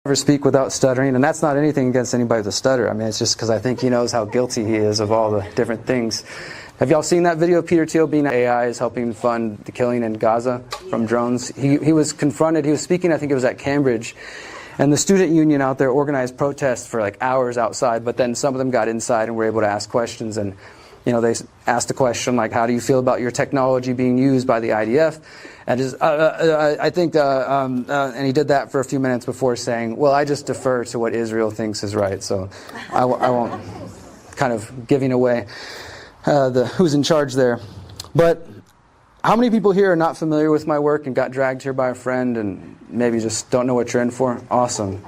never speak without stuttering, and that's not anything against anybody with a stutter. I mean, it's just because I think he knows how guilty he is of all the different things. Have y'all seen that video of Peter Thiel being AI is helping fund the killing in Gaza from drones? He was confronted, he was speaking, I think it was at Cambridge, and the student union out there organized protests for like hours outside, but then some of them got inside and were able to ask questions, and they asked a question like, how do you feel about your technology being used by the IDF? And and he did that for a few minutes before saying, well, I just defer to what Israel thinks is right, so I won't, kind of giving away who's in charge there. But how many people here are not familiar with my work and got dragged here by a friend and maybe just don't know what you're in for? Awesome.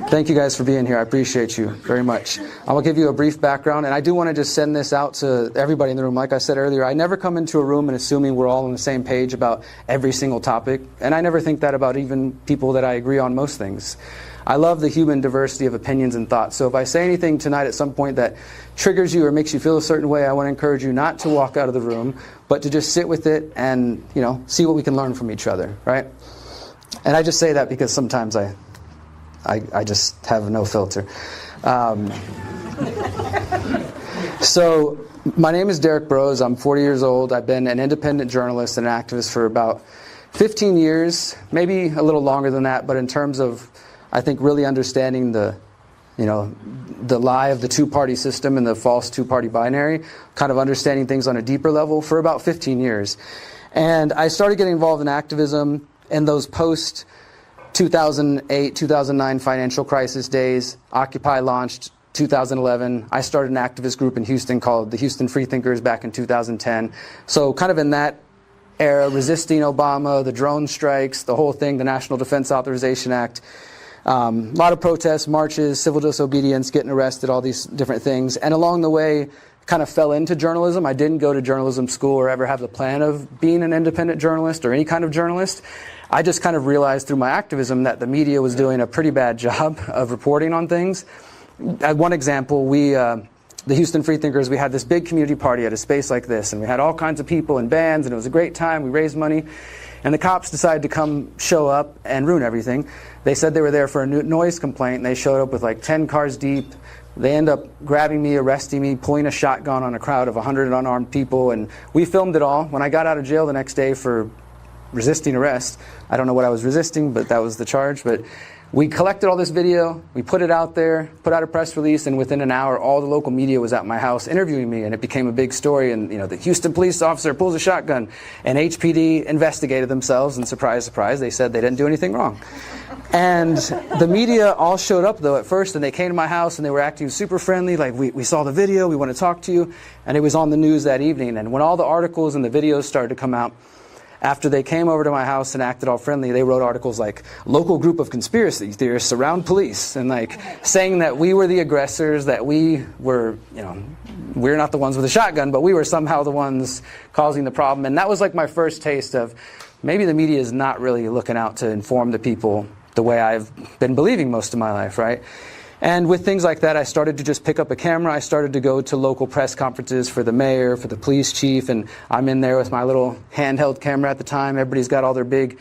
Thank you guys for being here. I appreciate you very much. I will give you a brief background, and I do want to just send this out to everybody in the room. Like I said earlier, I never come into a room and assuming we're all on the same page about every single topic, and I never think that about even people that I agree on most things. I love the human diversity of opinions and thoughts, so if I say anything tonight at some point that triggers you or makes you feel a certain way, I want to encourage you not to walk out of the room, but to just sit with it and, see what we can learn from each other, right? And I just say that because sometimes I just have no filter. So my name is Derrick Broze. I'm 40 years old. I've been an independent journalist and an activist for about 15 years, maybe a little longer than that, but in terms of, I think, really understanding the lie of the two-party system and the false two-party binary, kind of understanding things on a deeper level for about 15 years. And I started getting involved in activism in those post-2008, 2009 financial crisis days. Occupy launched 2011. I started an activist group in Houston called the Houston Freethinkers back in 2010. So kind of in that era, resisting Obama, the drone strikes, the whole thing, the National Defense Authorization Act. A lot of protests, marches, civil disobedience, getting arrested, all these different things. And along the way, kind of fell into journalism. I didn't go to journalism school or ever have the plan of being an independent journalist or any kind of journalist. I just kind of realized through my activism that the media was doing a pretty bad job of reporting on things. At one example, the Houston Freethinkers, we had this big community party at a space like this, and we had all kinds of people and bands, and it was a great time. We raised money. And the cops decided to come show up and ruin everything. They said they were there for a noise complaint, and they showed up with like 10 cars deep. They end up grabbing me, arresting me, pulling a shotgun on a crowd of 100 unarmed people, and we filmed it all. When I got out of jail the next day for resisting arrest, I don't know what I was resisting, but that was the charge. But we collected all this video, we put it out there, put out a press release, and within an hour, all the local media was at my house interviewing me, and it became a big story. And the Houston police officer pulls a shotgun, and HPD investigated themselves, and surprise, surprise, they said they didn't do anything wrong. And the media all showed up, though, at first, and they came to my house, and they were acting super friendly, like, we saw the video, we want to talk to you, and it was on the news that evening. And when all the articles and the videos started to come out, after they came over to my house and acted all friendly, they wrote articles like, local group of conspiracy theorists surround police, and like saying that we were the aggressors, that we were, we're not the ones with the shotgun, but we were somehow the ones causing the problem. And that was like my first taste of maybe the media is not really looking out to inform the people the way I've been believing most of my life, right? And with things like that, I started to just pick up a camera. I started to go to local press conferences for the mayor, for the police chief, and I'm in there with my little handheld camera at the time. Everybody's got all their big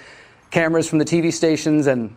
cameras from the TV stations, and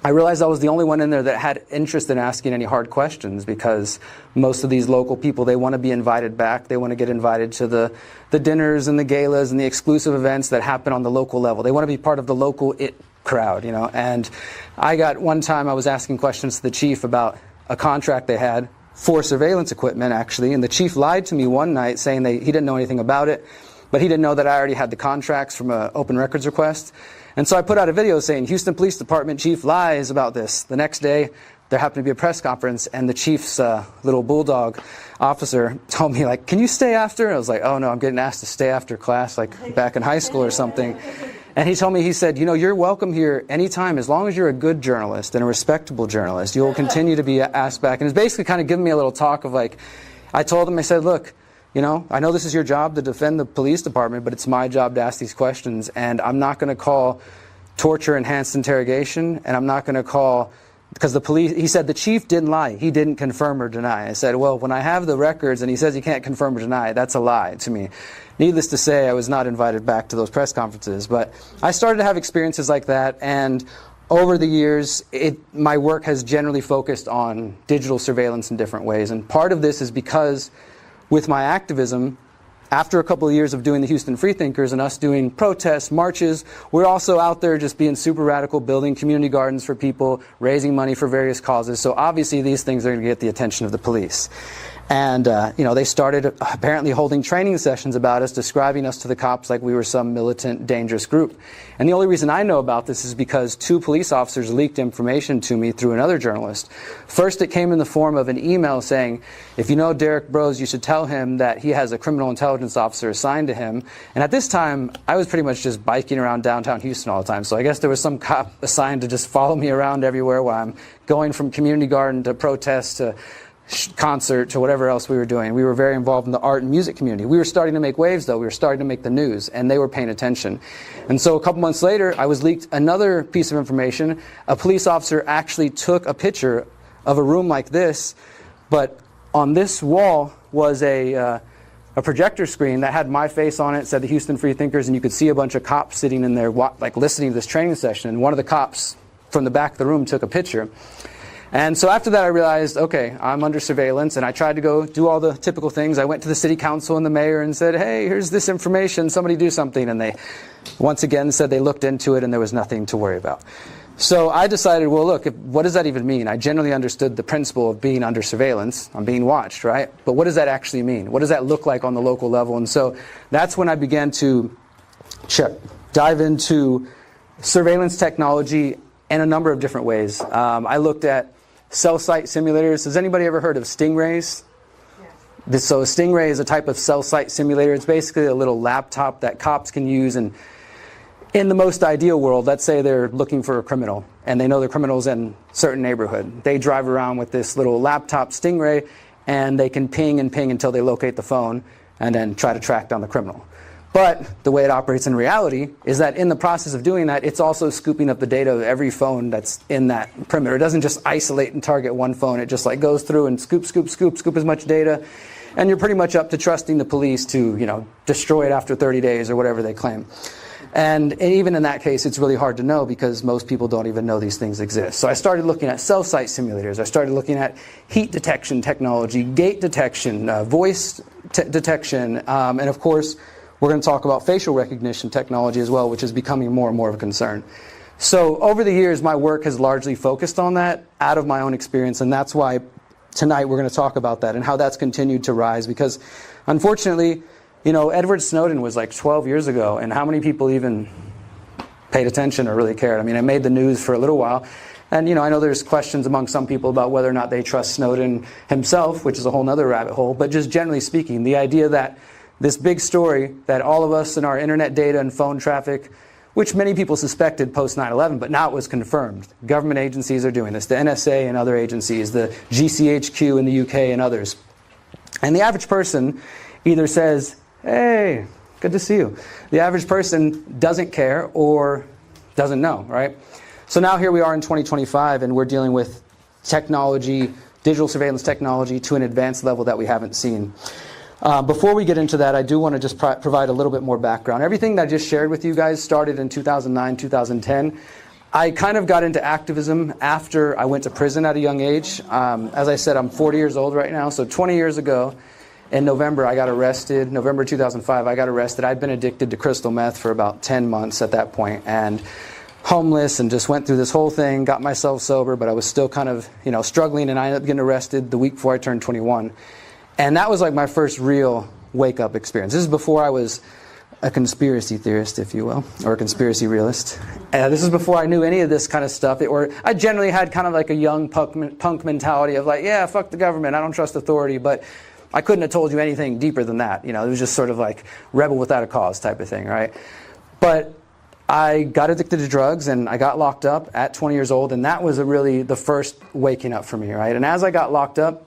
I realized I was the only one in there that had interest in asking any hard questions, because most of these local people, they want to be invited back. They want to get invited to the dinners and the galas and the exclusive events that happen on the local level. They want to be part of the local crowd, and one time I was asking questions to the chief about a contract they had for surveillance equipment, actually, and the chief lied to me one night saying he didn't know anything about it, but he didn't know that I already had the contracts from an open records request. And so I put out a video saying, Houston Police Department chief lies about this. The next day, there happened to be a press conference, and the chief's little bulldog officer told me, like, can you stay after? I was like, oh no, I'm getting asked to stay after class, like back in high school or something. And he told me, he said, you're welcome here anytime, as long as you're a good journalist and a respectable journalist, you'll continue to be asked back. And it's basically kind of giving me a little talk of like, I told him, I said, look, I know this is your job to defend the police department, but it's my job to ask these questions, and I'm not going to call torture-enhanced interrogation, and I'm not going to call, because the police, he said the chief didn't lie. He didn't confirm or deny. I said, well, when I have the records and he says he can't confirm or deny, that's a lie to me. Needless to say, I was not invited back to those press conferences, but I started to have experiences like that, and over the years, my work has generally focused on digital surveillance in different ways. And part of this is because with my activism, after a couple of years of doing the Houston Freethinkers and us doing protests, marches, we're also out there just being super radical, building community gardens for people, raising money for various causes. So obviously these things are going to get the attention of the police. And, they started apparently holding training sessions about us, describing us to the cops like we were some militant, dangerous group. And the only reason I know about this is because 2 police officers leaked information to me through another journalist. First, it came in the form of an email saying, if you know Derrick Broze, you should tell him that he has a criminal intelligence officer assigned to him. And at this time, I was pretty much just biking around downtown Houston all the time. So I guess there was some cop assigned to just follow me around everywhere while I'm going from community garden to protest to concert to whatever else we were doing. We were very involved in the art and music community. We were starting to make waves, though. We were starting to make the news, and they were paying attention. And so a couple months later, I was leaked another piece of information. A police officer actually took a picture of a room like this, but on this wall was a projector screen that had my face on it, said the Houston Freethinkers, and you could see a bunch of cops sitting in there like listening to this training session. And one of the cops from the back of the room took a picture. And so after that, I realized, okay, I'm under surveillance, and I tried to go do all the typical things. I went to the city council and the mayor and said, hey, here's this information, somebody do something. And they, once again, said they looked into it and there was nothing to worry about. So I decided, well, look, what does that even mean? I generally understood the principle of being under surveillance. I'm being watched, right? But what does that actually mean? What does that look like on the local level? And so that's when I began to dive into surveillance technology in a number of different ways. I looked at cell site simulators. Has anybody ever heard of stingrays? Yes. So a stingray is a type of cell site simulator. It's basically a little laptop that cops can use. And in the most ideal world, let's say they're looking for a criminal and they know the criminal's in a certain neighborhood. They drive around with this little laptop stingray and they can ping and ping until they locate the phone and then try to track down the criminal. But the way it operates in reality is that in the process of doing that, it's also scooping up the data of every phone that's in that perimeter. It doesn't just isolate and target one phone. It just like goes through and scoop as much data. And you're pretty much up to trusting the police to, destroy it after 30 days or whatever they claim. And even in that case, it's really hard to know because most people don't even know these things exist. So I started looking at cell site simulators. I started looking at heat detection technology, gate detection, voice detection, and of course, we're going to talk about facial recognition technology as well, which is becoming more and more of a concern. So over the years, my work has largely focused on that out of my own experience, and that's why tonight we're going to talk about that and how that's continued to rise. Because unfortunately, Edward Snowden was like 12 years ago, and how many people even paid attention or really cared? I mean, it made the news for a little while. And, I know there's questions among some people about whether or not they trust Snowden himself, which is a whole other rabbit hole. But just generally speaking, the idea that this big story that all of us and our internet data and phone traffic, which many people suspected post 9/11, but now it was confirmed. Government agencies are doing this, the NSA and other agencies, the GCHQ in the UK and others. And the average person either says, hey, good to see you. The average person doesn't care or doesn't know, right? So now here we are in 2025 and we're dealing with technology, digital surveillance technology to an advanced level that we haven't seen. Before we get into that, I do want to just provide a little bit more background. Everything that I just shared with you guys started in 2009, 2010. I kind of got into activism after I went to prison at a young age. As I said, I'm 40 years old right now, so 20 years ago in November I got arrested. November 2005 I got arrested. I'd been addicted to crystal meth for about 10 months at that point and homeless and just went through this whole thing, got myself sober, but I was still kind of struggling, and I ended up getting arrested the week before I turned 21. And that was like my first real wake-up experience. This is before I was a conspiracy theorist, if you will, or a conspiracy realist. This is before I knew any of this kind of stuff. Or I generally had kind of like a young punk mentality of like, yeah, fuck the government, I don't trust authority, but I couldn't have told you anything deeper than that. It was just sort of like rebel without a cause type of thing, right? But I got addicted to drugs and I got locked up at 20 years old, and that was really the first waking up for me, right? And as I got locked up,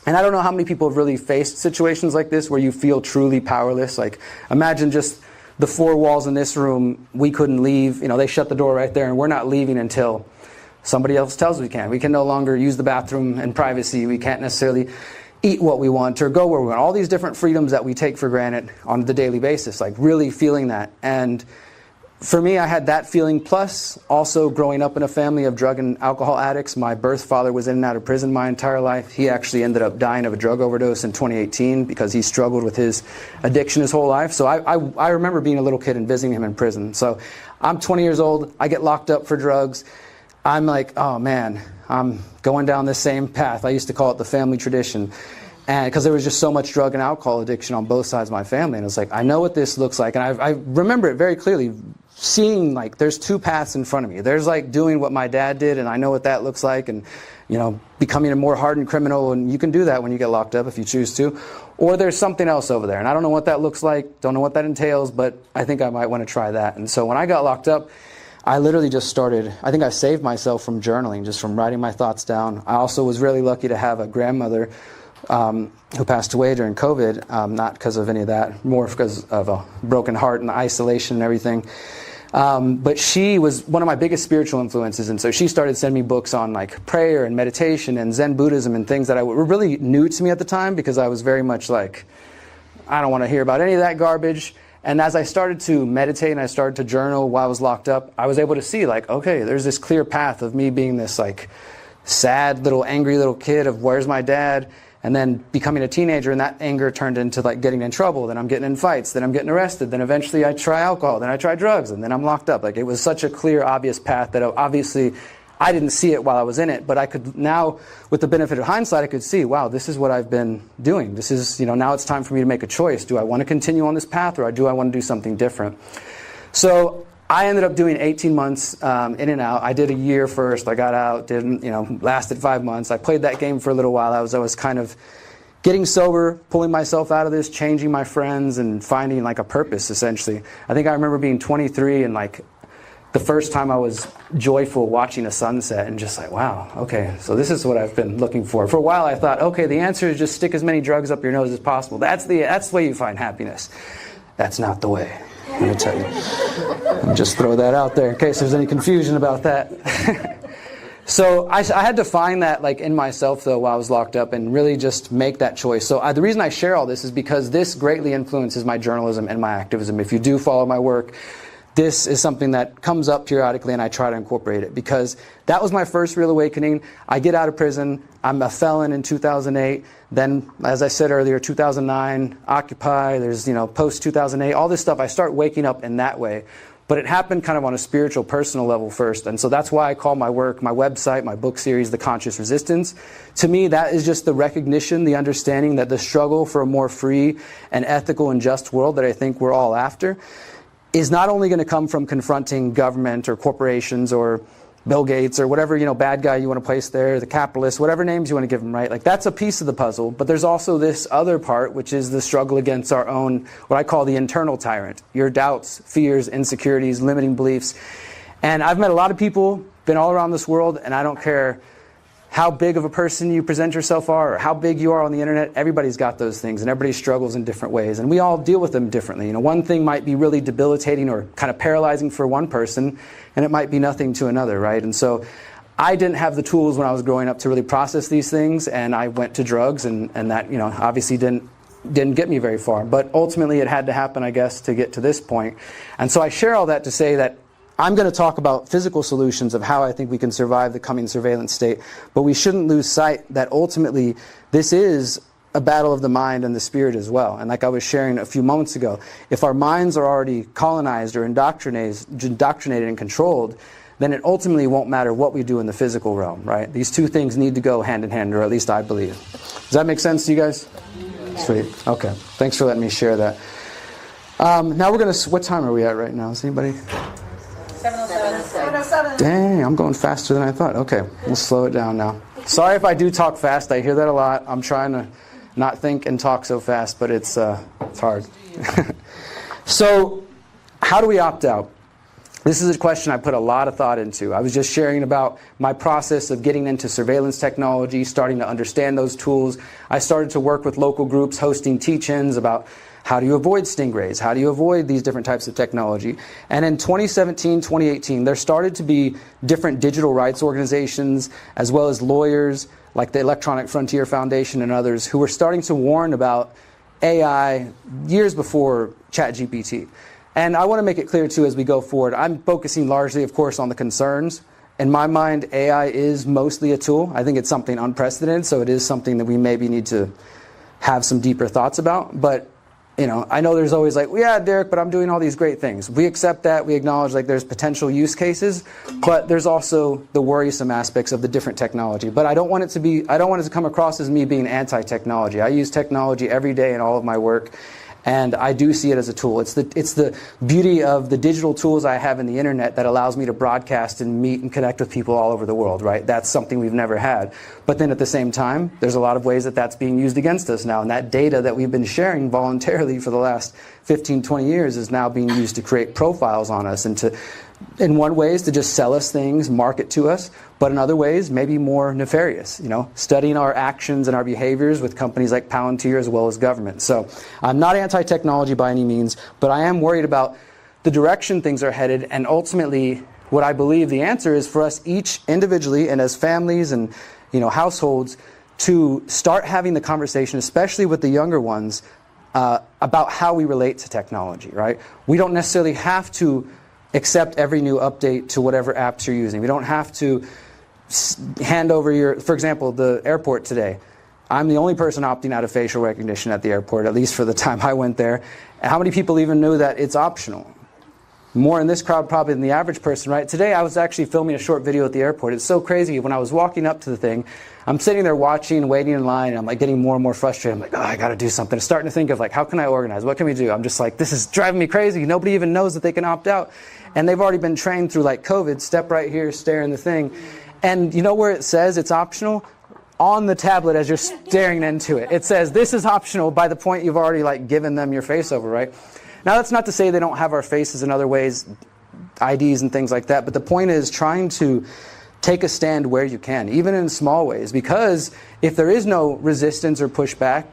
and I don't know how many people have really faced situations like this where you feel truly powerless. Like, imagine just the four walls in this room, we couldn't leave. They shut the door right there, and we're not leaving until somebody else tells us we can. We can no longer use the bathroom in privacy. We can't necessarily eat what we want or go where we want. All these different freedoms that we take for granted on the daily basis, like really feeling that. And for me, I had that feeling, plus also growing up in a family of drug and alcohol addicts. My birth father was in and out of prison my entire life. He actually ended up dying of a drug overdose in 2018 because he struggled with his addiction his whole life. So I remember being a little kid and visiting him in prison. So I'm 20 years old. I get locked up for drugs. I'm like, oh man, I'm going down this same path. I used to call it the family tradition. And because there was just so much drug and alcohol addiction on both sides of my family. And it's like, I know what this looks like. And I remember it very clearly, seeing like there's two paths in front of me. There's like doing what my dad did, and I know what that looks like, and becoming a more hardened criminal, and you can do that when you get locked up if you choose to. Or there's something else over there, and I don't know what that looks like, don't know what that entails, but I think I might want to try that. And so when I got locked up, I literally just started, I think I saved myself from journaling, just from writing my thoughts down. I also was really lucky to have a grandmother who passed away during COVID, not because of any of that, more because of a broken heart and the isolation and everything. But she was one of my biggest spiritual influences, and so she started sending me books on like prayer and meditation and Zen Buddhism and things that were really new to me at the time, because I was very much like, I don't want to hear about any of that garbage. And as I started to meditate and I started to journal while I was locked up, I was able to see like, okay, there's this clear path of me being this like sad little angry little kid of where's my dad, and then becoming a teenager, and that anger turned into like getting in trouble. Then I'm getting in fights. Then I'm getting arrested. Then eventually I try alcohol. Then I try drugs. And then I'm locked up. Like, it was such a clear, obvious path that obviously I didn't see it while I was in it. But I could now, with the benefit of hindsight, I could see, wow, this is what I've been doing. This is, now it's time for me to make a choice. Do I want to continue on this path, or do I want to do something different? So I ended up doing 18 months in and out. I did a year first. I got out, lasted 5 months. I played that game for a little while. I was kind of getting sober, pulling myself out of this, changing my friends, and finding like a purpose, essentially. I think I remember being 23 and like the first time I was joyful watching a sunset and just like, wow, okay, so this is what I've been looking for. For a while I thought, okay, the answer is just stick as many drugs up your nose as possible. That's the way you find happiness. That's not the way. Let me tell you. Let me just throw that out there in case there's any confusion about that. So I had to find that like in myself, though, while I was locked up, and really just make that choice. So the reason I share all this is because this greatly influences my journalism and my activism. If you do follow my work, this is something that comes up periodically, and I try to incorporate it, because that was my first real awakening. I get out of prison. I'm a felon in 2008. Then, as I said earlier, 2009, Occupy, there's, post-2008, all this stuff. I start waking up in that way. But it happened kind of on a spiritual, personal level first. And so that's why I call my work, my website, my book series, The Conscious Resistance. To me, that is just the recognition, the understanding that the struggle for a more free and ethical and just world that I think we're all after is not only going to come from confronting government or corporations or Bill Gates or whatever, bad guy you want to place there, the capitalists, whatever names you want to give them, right? Like, that's a piece of the puzzle. But there's also this other part, which is the struggle against our own, what I call the internal tyrant, your doubts, fears, insecurities, limiting beliefs. And I've met a lot of people, been all around this world, and I don't care how big of a person you present yourself are, or how big you are on the internet. Everybody's got those things, and everybody struggles in different ways, and we all deal with them differently. One thing might be really debilitating or kind of paralyzing for one person, and it might be nothing to another, right? And so I didn't have the tools when I was growing up to really process these things, and I went to drugs, and that obviously didn't get me very far. But ultimately it had to happen, I guess, to get to this point. And so I share all that to say that I'm going to talk about physical solutions of how I think we can survive the coming surveillance state, but we shouldn't lose sight that ultimately this is a battle of the mind and the spirit as well. And like I was sharing a few moments ago, if our minds are already colonized or indoctrinated and controlled, then it ultimately won't matter what we do in the physical realm, right? These two things need to go hand in hand, or at least I believe. Does that make sense to you guys? Sweet. Okay. Thanks for letting me share that. Now we're going to, what time are we at right now? Is anybody? 7:07. Dang, I'm going faster than I thought. Okay, we'll slow it down now. Sorry if I do talk fast. I hear that a lot. I'm trying to not think and talk so fast, but it's hard. So, how do we opt out? This is a question I put a lot of thought into. I was just sharing about my process of getting into surveillance technology, starting to understand those tools. I started to work with local groups, hosting teach-ins about how do you avoid stingrays? How do you avoid these different types of technology? And in 2017, 2018, there started to be different digital rights organizations, as well as lawyers like the Electronic Frontier Foundation and others, who were starting to warn about AI years before ChatGPT. And I want to make it clear, too, as we go forward, I'm focusing largely, of course, on the concerns. In my mind, AI is mostly a tool. I think it's something unprecedented, so it is something that we maybe need to have some deeper thoughts about. But, you know, I know there's always like, well, yeah, Derrick, but I'm doing all these great things. We accept that. We acknowledge like there's potential use cases, but there's also the worrisome aspects of the different technology. But I don't want it to come across as me being anti-technology. I use technology every day in all of my work. And I do see it as a tool. It's the beauty of the digital tools I have in the internet that allows me to broadcast and meet and connect with people all over the world, right? That's something we've never had. But then at the same time, there's a lot of ways that that's being used against us now. And that data that we've been sharing voluntarily for the last 15, 20 years is now being used to create profiles on us and to, in one ways, to just sell us things, market to us, but in other ways, maybe more nefarious, you know, studying our actions and our behaviors with companies like Palantir as well as government. So I'm not anti-technology by any means, but I am worried about the direction things are headed, and ultimately what I believe the answer is for us each individually and as families and, you know, households to start having the conversation, especially with the younger ones, about how we relate to technology, right? We don't necessarily have to accept every new update to whatever apps you're using. We don't have to hand over for example, the airport today. I'm the only person opting out of facial recognition at the airport, at least for the time I went there. How many people even knew that it's optional? More in this crowd probably than the average person, right? Today I was actually filming a short video at the airport. It's so crazy. When I was walking up to the thing, I'm sitting there watching, waiting in line, and I'm like getting more and more frustrated. I'm like, oh, I got to do something. I'm starting to think of like, how can I organize? What can we do? I'm just like, this is driving me crazy. Nobody even knows that they can opt out. And they've already been trained through like COVID, step right here, stare in the thing. And you know where it says it's optional? On the tablet as you're staring into it. It says this is optional by the point you've already like given them your face over, right? Now that's not to say they don't have our faces in other ways, IDs and things like that, but the point is trying to take a stand where you can, even in small ways, because if there is no resistance or pushback,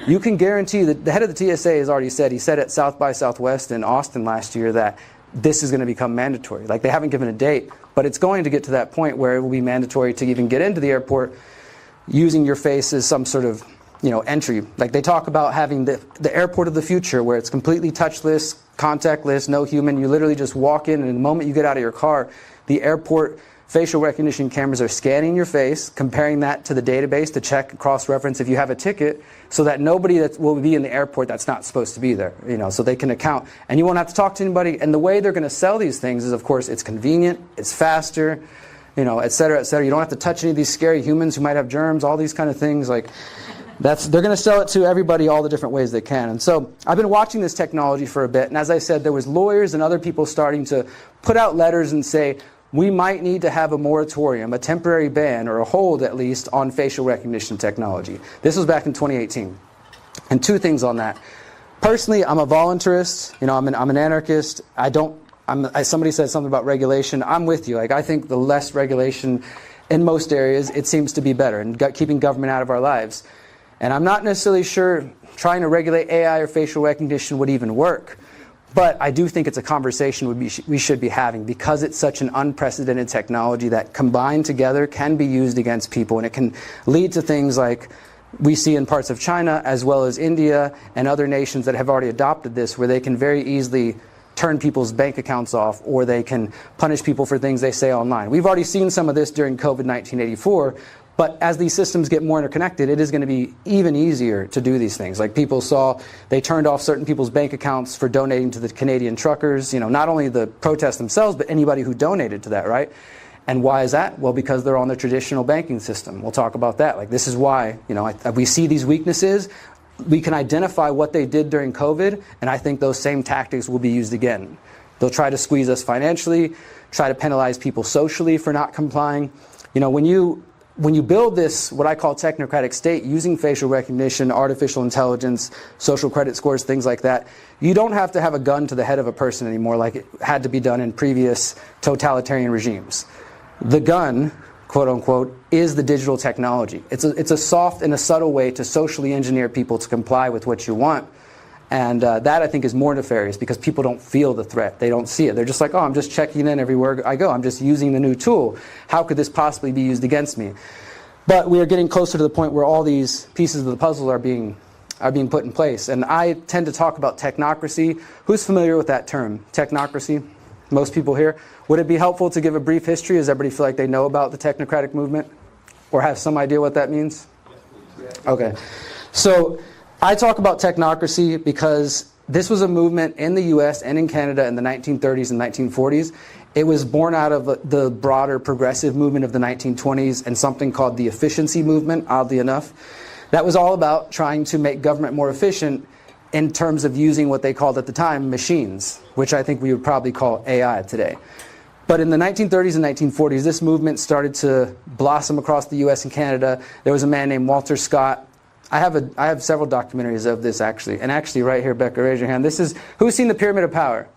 you can guarantee that the head of the TSA has already said, he said at South by Southwest in Austin last year that this is going to become mandatory. Like they haven't given a date, but it's going to get to that point where it will be mandatory to even get into the airport using your face as some sort of, you know, entry. Like they talk about having the airport of the future where it's completely touchless, contactless, no human. You literally just walk in, and the moment you get out of your car, the airport facial recognition cameras are scanning your face, comparing that to the database to check, cross-reference if you have a ticket, so that nobody that will be in the airport that's not supposed to be there, you know, so they can account. And you won't have to talk to anybody. And the way they're going to sell these things is, of course, it's convenient, it's faster, you know, et cetera, et cetera. You don't have to touch any of these scary humans who might have germs, all these kind of things. Like, they're going to sell it to everybody all the different ways they can. And so I've been watching this technology for a bit. And as I said, there was lawyers and other people starting to put out letters and say, we might need to have a moratorium, a temporary ban, or a hold at least, on facial recognition technology. This was back in 2018. And two things on that. Personally, I'm a voluntarist. You know, I'm an anarchist. Somebody said something about regulation. I'm with you. Like, I think the less regulation in most areas, it seems to be better, and keeping government out of our lives. And I'm not necessarily sure trying to regulate AI or facial recognition would even work. But I do think it's a conversation we should be having, because it's such an unprecedented technology that combined together can be used against people, and it can lead to things like we see in parts of China as well as India and other nations that have already adopted this, where they can very easily turn people's bank accounts off, or they can punish people for things they say online. We've already seen some of this during COVID 1984, but as these systems get more interconnected, it is going to be even easier to do these things. Like people saw, they turned off certain people's bank accounts for donating to the Canadian truckers, you know, not only the protests themselves, but anybody who donated to that, right? And why is that? Well, because they're on the traditional banking system. We'll talk about that. Like, this is why, you know, we see these weaknesses. We can identify what they did during COVID, and I think those same tactics will be used again. They'll try to squeeze us financially, try to penalize people socially for not complying. You know, when you build this, what I call technocratic state, using facial recognition, artificial intelligence, social credit scores, things like that, you don't have to have a gun to the head of a person anymore like it had to be done in previous totalitarian regimes. The gun, quote unquote, is the digital technology. It's a soft and a subtle way to socially engineer people to comply with what you want. And that, I think, is more nefarious, because people don't feel the threat. They don't see it. They're just like, oh, I'm just checking in everywhere I go. I'm just using the new tool. How could this possibly be used against me? But we are getting closer to the point where all these pieces of the puzzle are being are being put in place. And I tend to talk about technocracy. Who's familiar with that term, technocracy? Most people here. Would it be helpful to give a brief history? Does everybody feel like they know about the technocratic movement or have some idea what that means? Okay. So I talk about technocracy because this was a movement in the US and in Canada in the 1930s and 1940s. It was born out of the broader progressive movement of the 1920s and something called the efficiency movement, oddly enough. That was all about trying to make government more efficient in terms of using what they called at the time machines, which I think we would probably call AI today. But in the 1930s and 1940s, this movement started to blossom across the US and Canada. There was a man named Walter Scott. I have several documentaries of this actually. And actually right here, Becca, raise your hand. Who's seen The Pyramid of Power?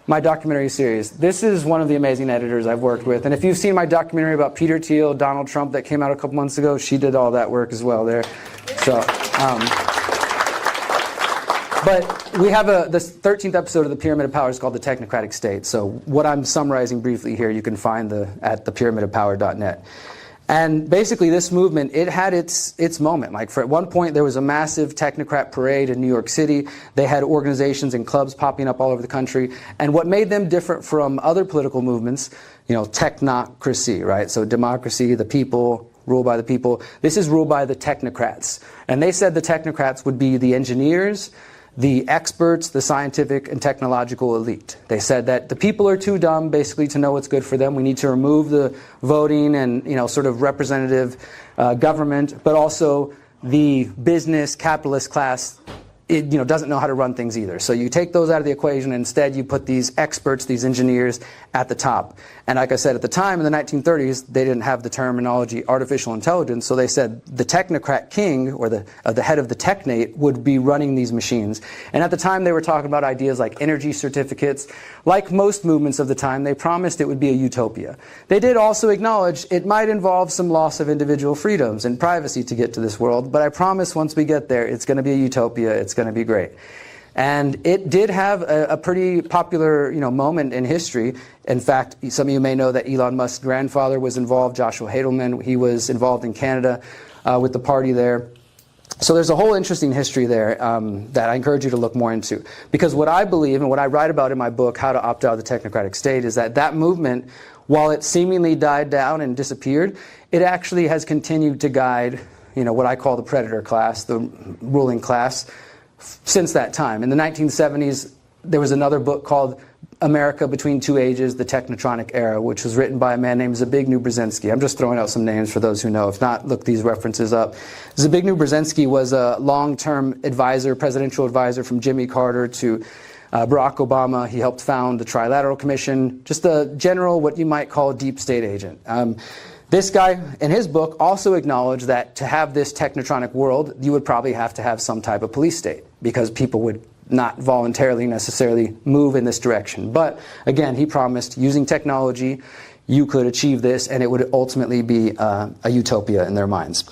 My documentary series. This is one of the amazing editors I've worked with. And if you've seen my documentary about Peter Thiel, Donald Trump that came out a couple months ago, she did all that work as well there. So, but we have the 13th episode of The Pyramid of Power is called The Technocratic State. So what I'm summarizing briefly here, you can find at thepyramidofpower.net. And basically this movement, it had its moment. Like at one point there was a massive technocrat parade in New York City. They had organizations and clubs popping up all over the country. And what made them different from other political movements, technocracy, right? So democracy, the people, rule by the people. This is ruled by the technocrats. And they said the technocrats would be the engineers, the experts, the scientific and technological elite. They said that the people are too dumb, basically, to know what's good for them. We need to remove the voting and, sort of representative government, but also the business, capitalist class, it doesn't know how to run things either. So you take those out of the equation, and instead you put these experts, these engineers at the top. And like I said, at the time, in the 1930s, they didn't have the terminology artificial intelligence, so they said the technocrat king, or the head of the technate, would be running these machines. And at the time, they were talking about ideas like energy certificates. Like most movements of the time, they promised it would be a utopia. They did also acknowledge it might involve some loss of individual freedoms and privacy to get to this world, but I promise once we get there, it's going to be a utopia, it's going to be great. And it did have a pretty popular moment in history. In fact, some of you may know that Elon Musk's grandfather was involved, Joshua Hadelman. He was involved in Canada with the party there. So there's a whole interesting history there that I encourage you to look more into. Because what I believe, and what I write about in my book, How to Opt Out of the Technocratic State, is that movement, while it seemingly died down and disappeared, it actually has continued to guide what I call the predator class, the ruling class, since that time. In the 1970s, there was another book called America Between Two Ages, The Technocratic Era, which was written by a man named Zbigniew Brzezinski. I'm just throwing out some names for those who know. If not, look these references up. Zbigniew Brzezinski was a long-term advisor, presidential advisor from Jimmy Carter to Barack Obama. He helped found the Trilateral Commission, just a general, what you might call a deep state agent. This guy, in his book, also acknowledged that to have this technotronic world, you would probably have to have some type of police state, because people would not voluntarily necessarily move in this direction. But again, he promised using technology, you could achieve this, and it would ultimately be a utopia in their minds.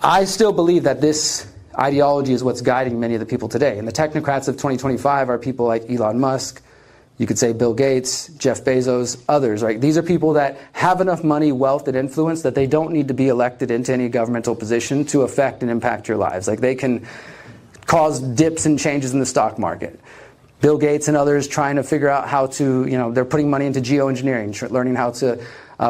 I still believe that this ideology is what's guiding many of the people today. And the technocrats of 2025 are people like Elon Musk, you could say Bill Gates, Jeff Bezos, others, right? These are people that have enough money, wealth, and influence that they don't need to be elected into any governmental position to affect and impact your lives. Like, they can cause dips and changes in the stock market. Bill Gates and others trying to figure out how to, they're putting money into geoengineering, learning how to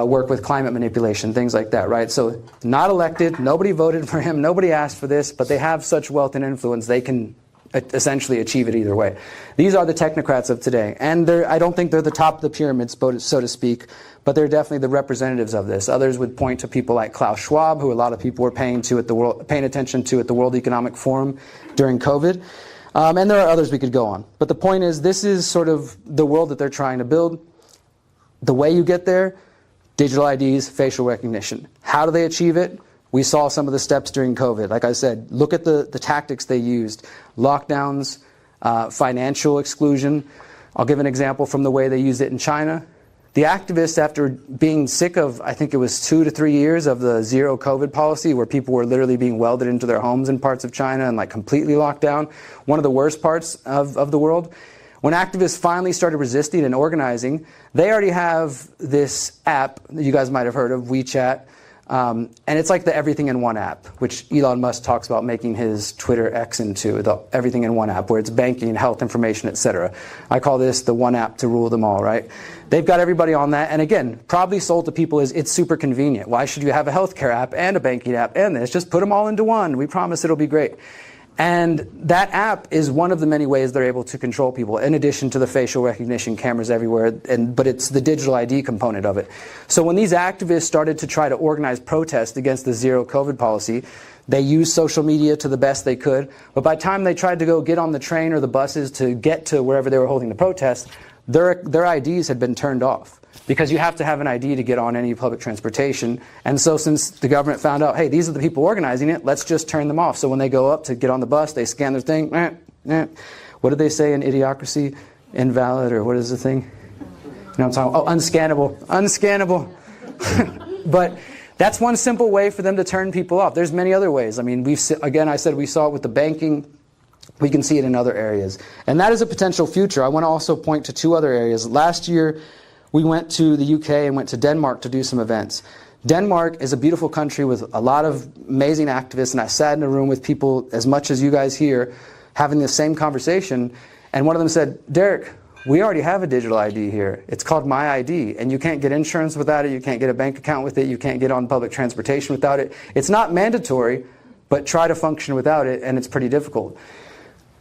work with climate manipulation, things like that, right? So not elected, nobody voted for him, nobody asked for this, but they have such wealth and influence, they can essentially achieve it either way. These are the technocrats of today. And I don't think they're the top of the pyramid, so to speak, but they're definitely the representatives of this. Others would point to people like Klaus Schwab, who a lot of people were paying attention to at the World Economic Forum during COVID. And there are others we could go on. But the point is, this is sort of the world that they're trying to build. The way you get there, digital IDs, facial recognition. How do they achieve it? We saw some of the steps during COVID. Like I said, look at the tactics they used. Lockdowns, financial exclusion. I'll give an example from the way they used it in China. The activists, after being sick of, I think it was 2 to 3 years of the zero COVID policy, where people were literally being welded into their homes in parts of China and like completely locked down, one of the worst parts of the world. When activists finally started resisting and organizing, they already have this app that you guys might have heard of, WeChat, And it's like the everything in one app, which Elon Musk talks about making his Twitter X into, the everything in one app, where it's banking, health information, etc. I call this the one app to rule them all, right? They've got everybody on that. And again, probably sold to people is it's super convenient. Why should you have a healthcare app and a banking app and this? Just put them all into one. We promise it'll be great. And that app is one of the many ways they're able to control people, in addition to the facial recognition cameras everywhere, but it's the digital ID component of it. So when these activists started to try to organize protests against the zero COVID policy, they used social media to the best they could, but by the time they tried to go get on the train or the buses to get to wherever they were holding the protest, their IDs had been turned off. Because you have to have an ID to get on any public transportation. And so since the government found out, hey, these are the people organizing it, let's just turn them off. So when they go up to get on the bus, they scan their thing. What did they say in Idiocracy? Invalid, or what is the thing? You know what I'm talking about? Oh, unscannable. Unscannable. But that's one simple way for them to turn people off. There's many other ways. I mean, again, I said we saw it with the banking. We can see it in other areas. And that is a potential future. I want to also point to two other areas. Last year, we went to the UK and went to Denmark to do some events. Denmark is a beautiful country with a lot of amazing activists, and I sat in a room with people as much as you guys here having the same conversation, and one of them said, Derrick, we already have a digital ID here. It's called My ID, and you can't get insurance without it, you can't get a bank account with it, you can't get on public transportation without it. It's not mandatory, but try to function without it, and it's pretty difficult.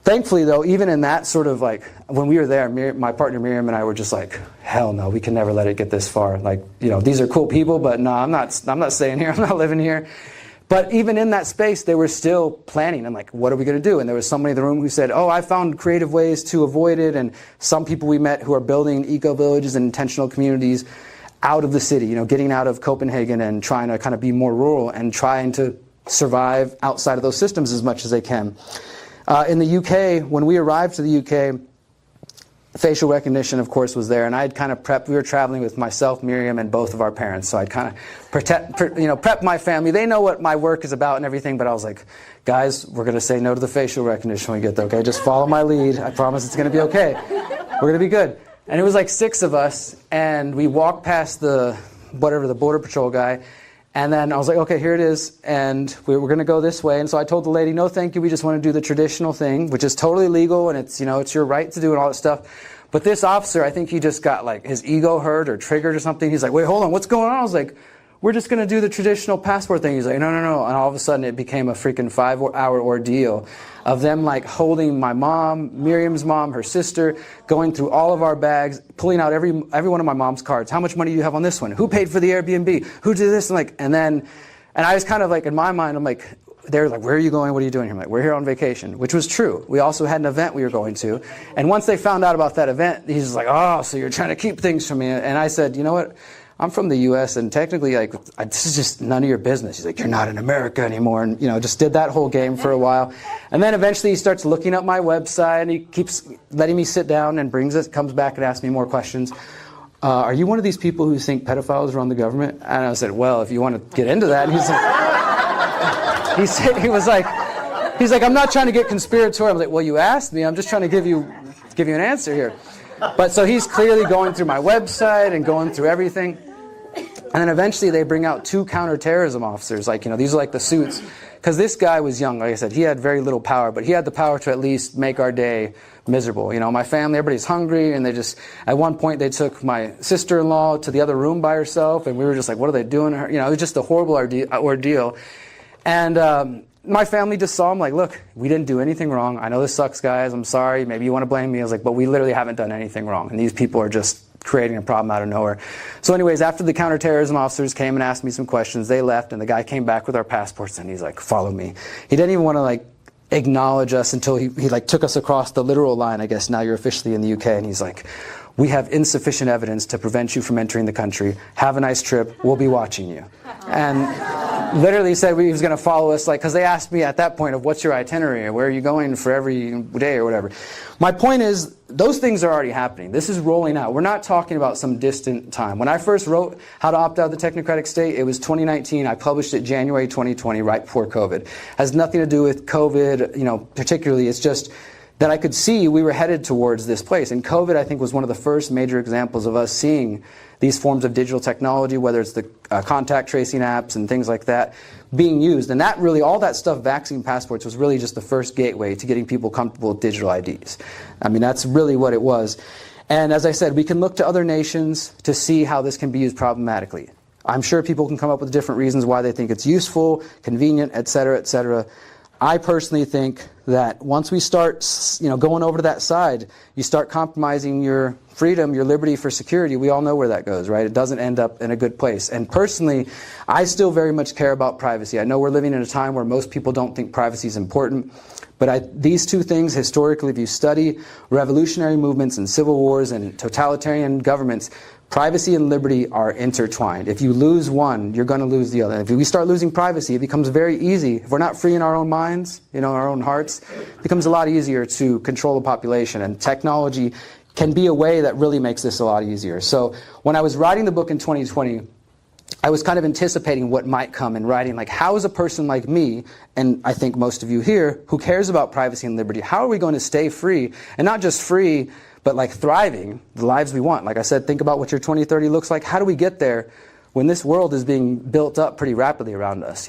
Thankfully, though, even in that sort of like, when we were there, my partner Miriam and I were just like, hell no, we can never let it get this far. Like, you know, these are cool people, but no, I'm not staying here, I'm not living here. But even in that space, they were still planning. I'm like, what are we going to do? And there was somebody in the room who said, oh, I found creative ways to avoid it. And some people we met who are building eco-villages and intentional communities out of the city, you know, getting out of Copenhagen and trying to kind of be more rural and trying to survive outside of those systems as much as they can. In the UK, when we arrived to the UK, facial recognition, of course, was there, and I'd kind of prepped. We were traveling with myself, Miriam, and both of our parents, so I'd kind of prep my family. They know what my work is about and everything, but I was like, guys, we're going to say no to the facial recognition when we get there, okay? Just follow my lead. I promise it's going to be okay. We're going to be good. And it was like 6 of us, and we walked past the Border Patrol guy, and then I was like, okay, here it is, and we're going to go this way. And so I told the lady, no, thank you, we just want to do the traditional thing, which is totally legal, and it's, you know, it's your right to do and all that stuff. But this officer, I think he just got like his ego hurt or triggered or something. He's like, wait, hold on, what's going on? I was like, we're just going to do the traditional passport thing. He's like, no. And all of a sudden it became a freaking 5-hour ordeal of them like holding my mom, Miriam's mom, her sister, going through all of our bags, pulling out every one of my mom's cards. How much money do you have on this one? Who paid for the Airbnb? Who did this? And I was kind of like, in my mind, I'm like, they're like, where are you going? What are you doing here? I'm like, we're here on vacation, which was true. We also had an event we were going to. And once they found out about that event, he's just like, oh, so you're trying to keep things from me. And I said, you know what? I'm from the U.S. and technically, like, this is just none of your business. He's like, you're not in America anymore. And, you know, just did that whole game for a while. And then eventually he starts looking up my website and he keeps letting me sit down and comes back and asks me more questions. Are you one of these people who think pedophiles run the government? And I said, well, if you want to get into that. And he's like, I'm not trying to get conspiratorial. I'm like, well, you asked me. I'm just trying to give you an answer here. But so he's clearly going through my website and going through everything. And then eventually they bring out 2 counterterrorism officers. Like, you know, these are like the suits. Because this guy was young. Like I said, he had very little power, but he had the power to at least make our day miserable. You know, my family, everybody's hungry, and at one point they took my sister-in-law to the other room by herself, and we were just like, what are they doing to her? You know, it was just a horrible ordeal. And my family just saw him like, look, we didn't do anything wrong. I know this sucks, guys. I'm sorry. Maybe you want to blame me. I was like, but we literally haven't done anything wrong. And these people are just creating a problem out of nowhere. So anyways, after the counterterrorism officers came and asked me some questions, they left, and the guy came back with our passports, and he's like, follow me. He didn't even want to like acknowledge us until he like took us across the literal line. I guess now you're officially in the UK. And he's like, we have insufficient evidence to prevent you from entering the country. Have a nice trip. We'll be watching you. And literally said he was going to follow us, like, because they asked me at that point of what's your itinerary, where are you going for every day or whatever. My point is, those things are already happening. This is rolling out. We're not talking about some distant time. When I first wrote How to Opt Out of the Technocratic State, it was 2019. I published it January 2020, right before COVID. It has nothing to do with COVID, you know, particularly. It's just that I could see we were headed towards this place. And COVID, I think, was one of the first major examples of us seeing these forms of digital technology, whether it's the contact tracing apps and things like that, being used. And that really, all that stuff, vaccine passports, was really just the first gateway to getting people comfortable with digital IDs. I mean, that's really what it was. And as I said, we can look to other nations to see how this can be used problematically. I'm sure people can come up with different reasons why they think it's useful, convenient, et cetera, et cetera. I personally think that once we start, going over to that side, you start compromising your freedom, your liberty for security. We all know where that goes, right? It doesn't end up in a good place. And personally, I still very much care about privacy. I know we're living in a time where most people don't think privacy is important. But these two things, historically, if you study revolutionary movements and civil wars and totalitarian governments, privacy and liberty are intertwined. If you lose one, you're going to lose the other. If we start losing privacy, it becomes very easy. If we're not free in our own minds, our own hearts, it becomes a lot easier to control the population. And technology can be a way that really makes this a lot easier. So when I was writing the book in 2020, I was kind of anticipating what might come in writing, like how is a person like me, and I think most of you here, who cares about privacy and liberty, how are we going to stay free, and not just free, but like thriving, the lives we want. Like I said, think about what your 2030 looks like. How do we get there when this world is being built up pretty rapidly around us,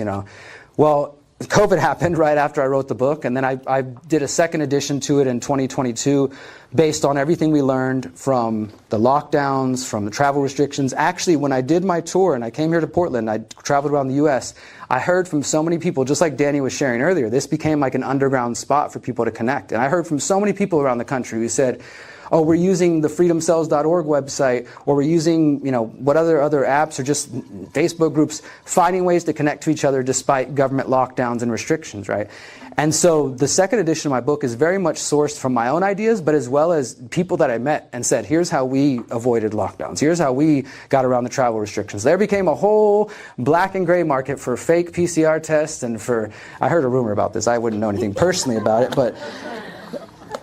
Well, COVID happened right after I wrote the book, and then I did a second edition to it in 2022 based on everything we learned from the lockdowns, from the travel restrictions. Actually, when I did my tour and I came here to Portland, I traveled around the U.S., I heard from so many people, just like Danny was sharing earlier, this became like an underground spot for people to connect. And I heard from so many people around the country who said, oh, we're using the freedomcells.org website, or we're using, what other apps, or just Facebook groups, finding ways to connect to each other despite government lockdowns and restrictions, right? And so the second edition of my book is very much sourced from my own ideas, but as well as people that I met and said, here's how we avoided lockdowns. Here's how we got around the travel restrictions. There became a whole black and gray market for fake PCR tests and for, I heard a rumor about this. I wouldn't know anything personally about it, but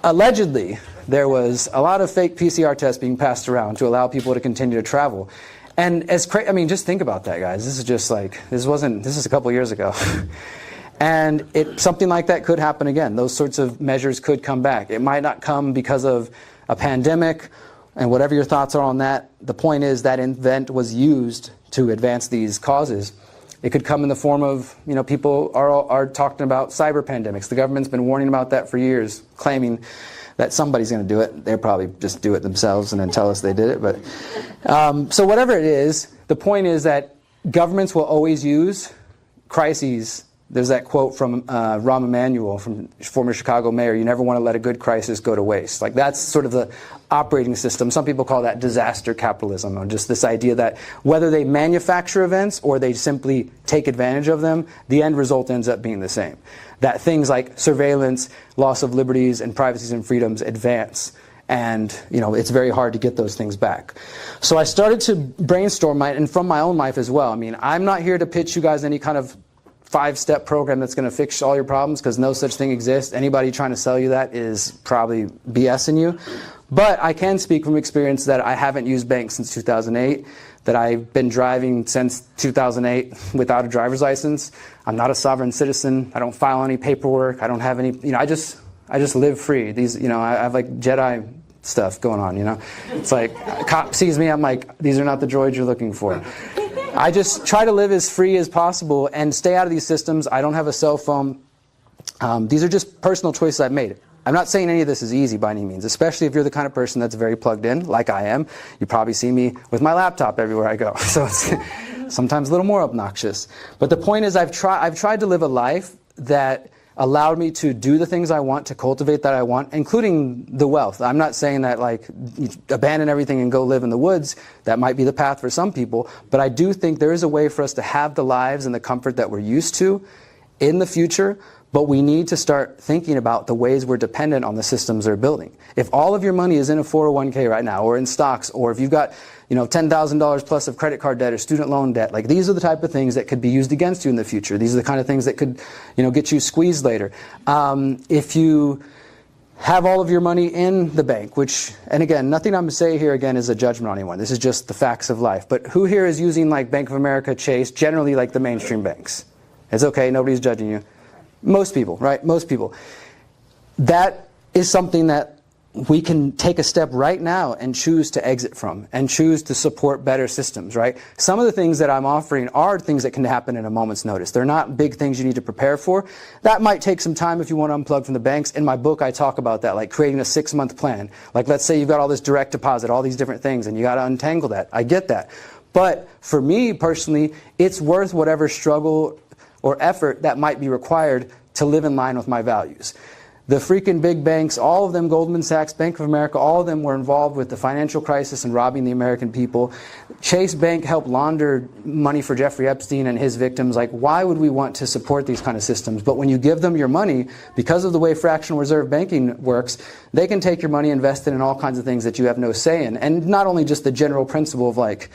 allegedly, there was a lot of fake PCR tests being passed around to allow people to continue to travel. And just think about that, guys. This is just like, this is a couple years ago. And something like that could happen again. Those sorts of measures could come back. It might not come because of a pandemic, and whatever your thoughts are on that, the point is that event was used to advance these causes. It could come in the form of, people are talking about cyber pandemics. The government's been warning about that for years, claiming that somebody's going to do it. They'll probably just do it themselves and then tell us they did it. But so whatever it is, the point is that governments will always use crises. There's that quote from Rahm Emanuel, from former Chicago mayor, you never want to let a good crisis go to waste. Like that's sort of the operating system. Some people call that disaster capitalism, or just this idea that whether they manufacture events or they simply take advantage of them, the end result ends up being the same. That things like surveillance, loss of liberties and privacies and freedoms advance. And, it's very hard to get those things back. So I started to brainstorm, and from my own life as well. I mean, I'm not here to pitch you guys any kind of 5-step program that's going to fix all your problems, because no such thing exists. Anybody trying to sell you that is probably BSing you. But I can speak from experience that I haven't used banks since 2008, that I've been driving since 2008 without a driver's license. I'm not a sovereign citizen. I don't file any paperwork. I don't have any, I just live free. These, I have like Jedi stuff going on, It's like, a cop sees me, I'm like, these are not the droids you're looking for. I just try to live as free as possible and stay out of these systems. I don't have a cell phone. These are just personal choices I've made. I'm not saying any of this is easy by any means, especially if you're the kind of person that's very plugged in, like I am. You probably see me with my laptop everywhere I go, so it's sometimes a little more obnoxious. But the point is I've tried to live a life that allowed me to do the things I want, to cultivate that I want, including the wealth. I'm not saying that like abandon everything and go live in the woods. That might be the path for some people, but I do think there is a way for us to have the lives and the comfort that we're used to in the future. But we need to start thinking about the ways we're dependent on the systems they're building. If all of your money is in a 401k right now, or in stocks, or if you've got $10,000 plus of credit card debt or student loan debt, like these are the type of things that could be used against you in the future. These are the kind of things that could get you squeezed later. If you have all of your money in the bank, which, and again, nothing I'm going to say here again is a judgment on anyone. This is just the facts of life. But who here is using like Bank of America, Chase, generally like the mainstream banks? It's okay, nobody's judging you. Most people, right? Most people. That is something that we can take a step right now and choose to exit from and choose to support better systems, right? Some of the things that I'm offering are things that can happen in a moment's notice. They're not big things you need to prepare for. That might take some time if you want to unplug from the banks. In my book, I talk about that, like creating a 6-month plan. Like, let's say you've got all this direct deposit, all these different things, and you got to untangle that. I get that. But for me personally, it's worth whatever struggle or effort that might be required to live in line with my values. The freaking big banks, all of them, Goldman Sachs, Bank of America, all of them were involved with the financial crisis and robbing the American people. Chase Bank helped launder money for Jeffrey Epstein and his victims. Like, why would we want to support these kind of systems? But when you give them your money, because of the way fractional reserve banking works, they can take your money, invest it in all kinds of things that you have no say in. And not only just the general principle of like,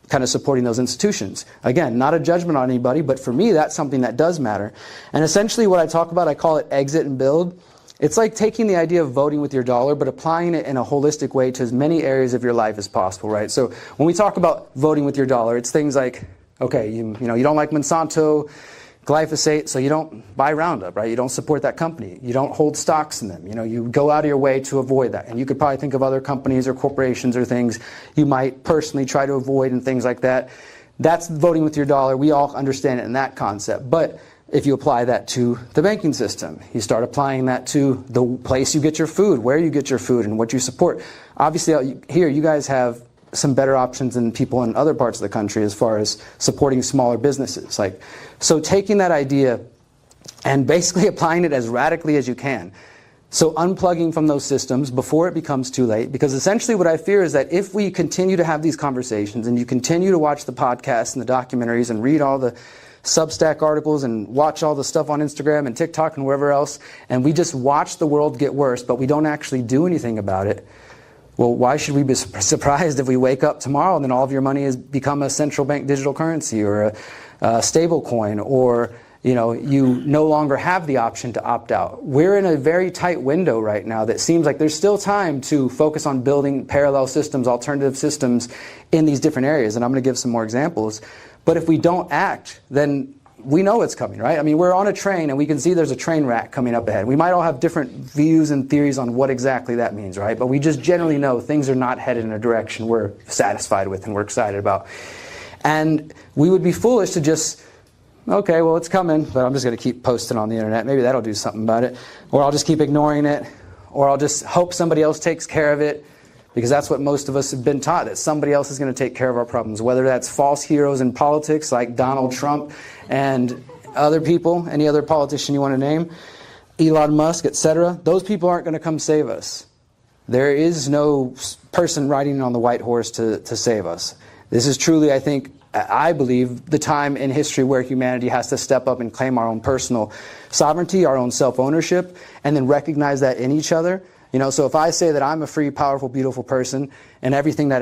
kind of supporting those institutions. Again, not a judgment on anybody, but for me, that's something that does matter. And essentially what I talk about, I call it exit and build. It's like taking the idea of voting with your dollar, but applying it in a holistic way to as many areas of your life as possible, right? So when we talk about voting with your dollar, it's things like, okay, you don't like Monsanto, glyphosate, so you don't buy Roundup, right? You don't support that company. You don't hold stocks in them. You go out of your way to avoid that. And you could probably think of other companies or corporations or things you might personally try to avoid and things like that. That's voting with your dollar. We all understand it in that concept. But if you apply that to the banking system, you start applying that to the place you get your food, where you get your food, and what you support. Obviously, here you guys have some better options than people in other parts of the country as far as supporting smaller businesses. So taking that idea and basically applying it as radically as you can. So unplugging from those systems before it becomes too late, because essentially what I fear is that if we continue to have these conversations and you continue to watch the podcasts and the documentaries and read all the Substack articles and watch all the stuff on Instagram and TikTok and wherever else, and we just watch the world get worse, but we don't actually do anything about it, well, why should we be surprised if we wake up tomorrow and then all of your money has become a central bank digital currency or a stable coin, or you no longer have the option to opt out? We're in a very tight window right now that seems like there's still time to focus on building parallel systems, alternative systems in these different areas, and I'm going to give some more examples. But if we don't act, then we know it's coming, right? I mean, we're on a train and we can see there's a train wreck coming up ahead. We might all have different views and theories on what exactly that means, right? But we just generally know things are not headed in a direction we're satisfied with and we're excited about. And we would be foolish to just, okay, well, it's coming, but I'm just going to keep posting on the internet. Maybe that'll do something about it. Or I'll just keep ignoring it. Or I'll just hope somebody else takes care of it. Because that's what most of us have been taught, that somebody else is going to take care of our problems. Whether that's false heroes in politics like Donald Trump and other people, any other politician you want to name, Elon Musk, etc. Those people aren't going to come save us. There is no person riding on the white horse to save us. This is truly, I believe, the time in history where humanity has to step up and claim our own personal sovereignty, our own self-ownership, and then recognize that in each other. So if I say that I'm a free, powerful, beautiful person, and everything that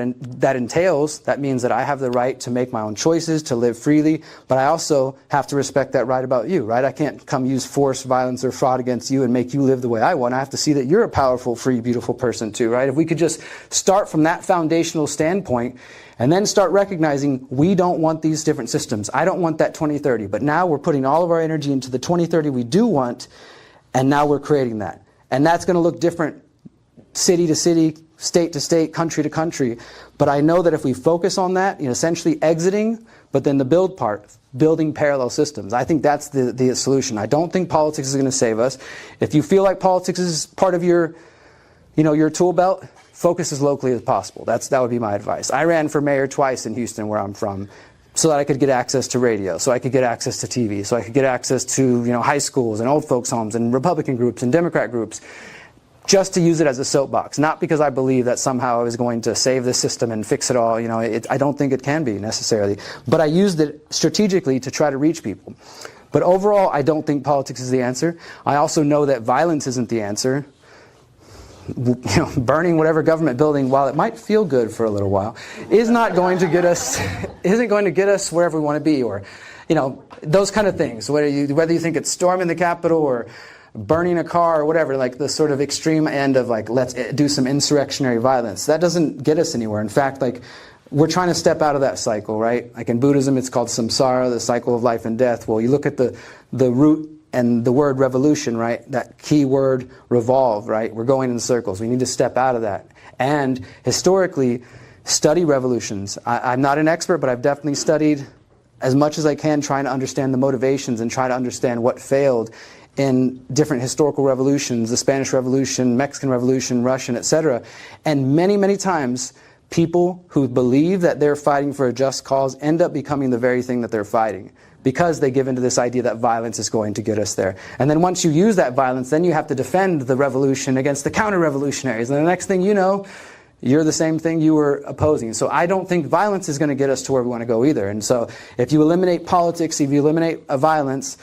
entails, that means that I have the right to make my own choices, to live freely, but I also have to respect that right about you, right? I can't come use force, violence, or fraud against you and make you live the way I want. I have to see that you're a powerful, free, beautiful person too, right? If we could just start from that foundational standpoint and then start recognizing we don't want these different systems. I don't want that 2030, but now we're putting all of our energy into the 2030 we do want, and now we're creating that. And that's going to look different city to city, state to state, country to country. But I know that if we focus on that, essentially exiting, but then the build part, building parallel systems, I think that's the solution. I don't think politics is going to save us. If you feel like politics is part of your tool belt, focus as locally as possible. That would be my advice. I ran for mayor twice in Houston, where I'm from, so that I could get access to radio, so I could get access to TV, so I could get access to high schools and old folks' homes and Republican groups and Democrat groups, just to use it as a soapbox. Not because I believe that somehow I was going to save the system and fix it all. I don't think it can be necessarily. But I used it strategically to try to reach people. But overall, I don't think politics is the answer. I also know that violence isn't the answer. Burning whatever government building, while it might feel good for a little while, isn't going to get us wherever we want to be, or those kind of things. Whether you think it's storming the Capitol or burning a car or whatever, like the sort of extreme end of let's do some insurrectionary violence, that doesn't get us anywhere. In fact, we're trying to step out of that cycle, right? Like in Buddhism, it's called samsara, the cycle of life and death. Well, you look at the root and the word revolution, right? That key word revolve, right? We're going in circles. We need to step out of that. And historically, study revolutions. I'm not an expert, but I've definitely studied as much as I can, trying to understand the motivations and try to understand what failed in different historical revolutions, the Spanish Revolution, Mexican Revolution, Russian, etc. And many, many times, people who believe that they're fighting for a just cause end up becoming the very thing that they're fighting, because they give into this idea that violence is going to get us there. And then once you use that violence, then you have to defend the revolution against the counter-revolutionaries. And the next thing you know, you're the same thing you were opposing. So I don't think violence is going to get us to where we want to go either. And so if you eliminate politics, if you eliminate violence,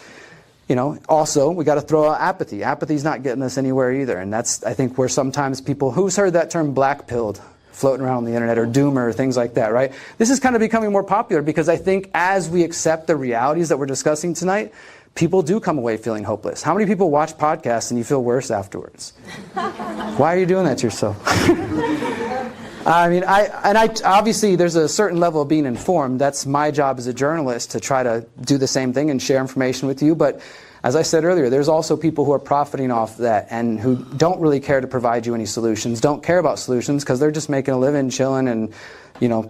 also we got to throw out apathy. Apathy's not getting us anywhere either. And that's, I think, where sometimes people, who's heard that term black-pilled floating around on the internet, or doomer, or things like that, right? This is kind of becoming more popular because I think as we accept the realities that we're discussing tonight, people do come away feeling hopeless. How many people watch podcasts and you feel worse afterwards? Why are you doing that to yourself? I mean, obviously there's a certain level of being informed. That's my job as a journalist, to try to do the same thing and share information with you. But as I said earlier, there's also people who are profiting off that and who don't really care to provide you any solutions, don't care about solutions because they're just making a living, chilling, and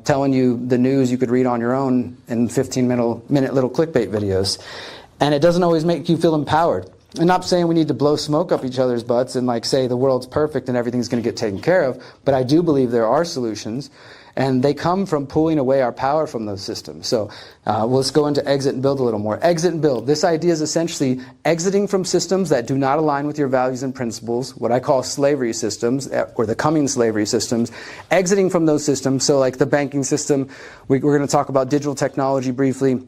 telling you the news you could read on your own in 15-minute little clickbait videos. And it doesn't always make you feel empowered. I'm not saying we need to blow smoke up each other's butts and say the world's perfect and everything's going to get taken care of, but I do believe there are solutions, and they come from pulling away our power from those systems. So let's go into exit and build a little more. Exit and build. This idea is essentially exiting from systems that do not align with your values and principles, what I call slavery systems, or the coming slavery systems. Exiting from those systems, so like the banking system, we're going to talk about digital technology briefly,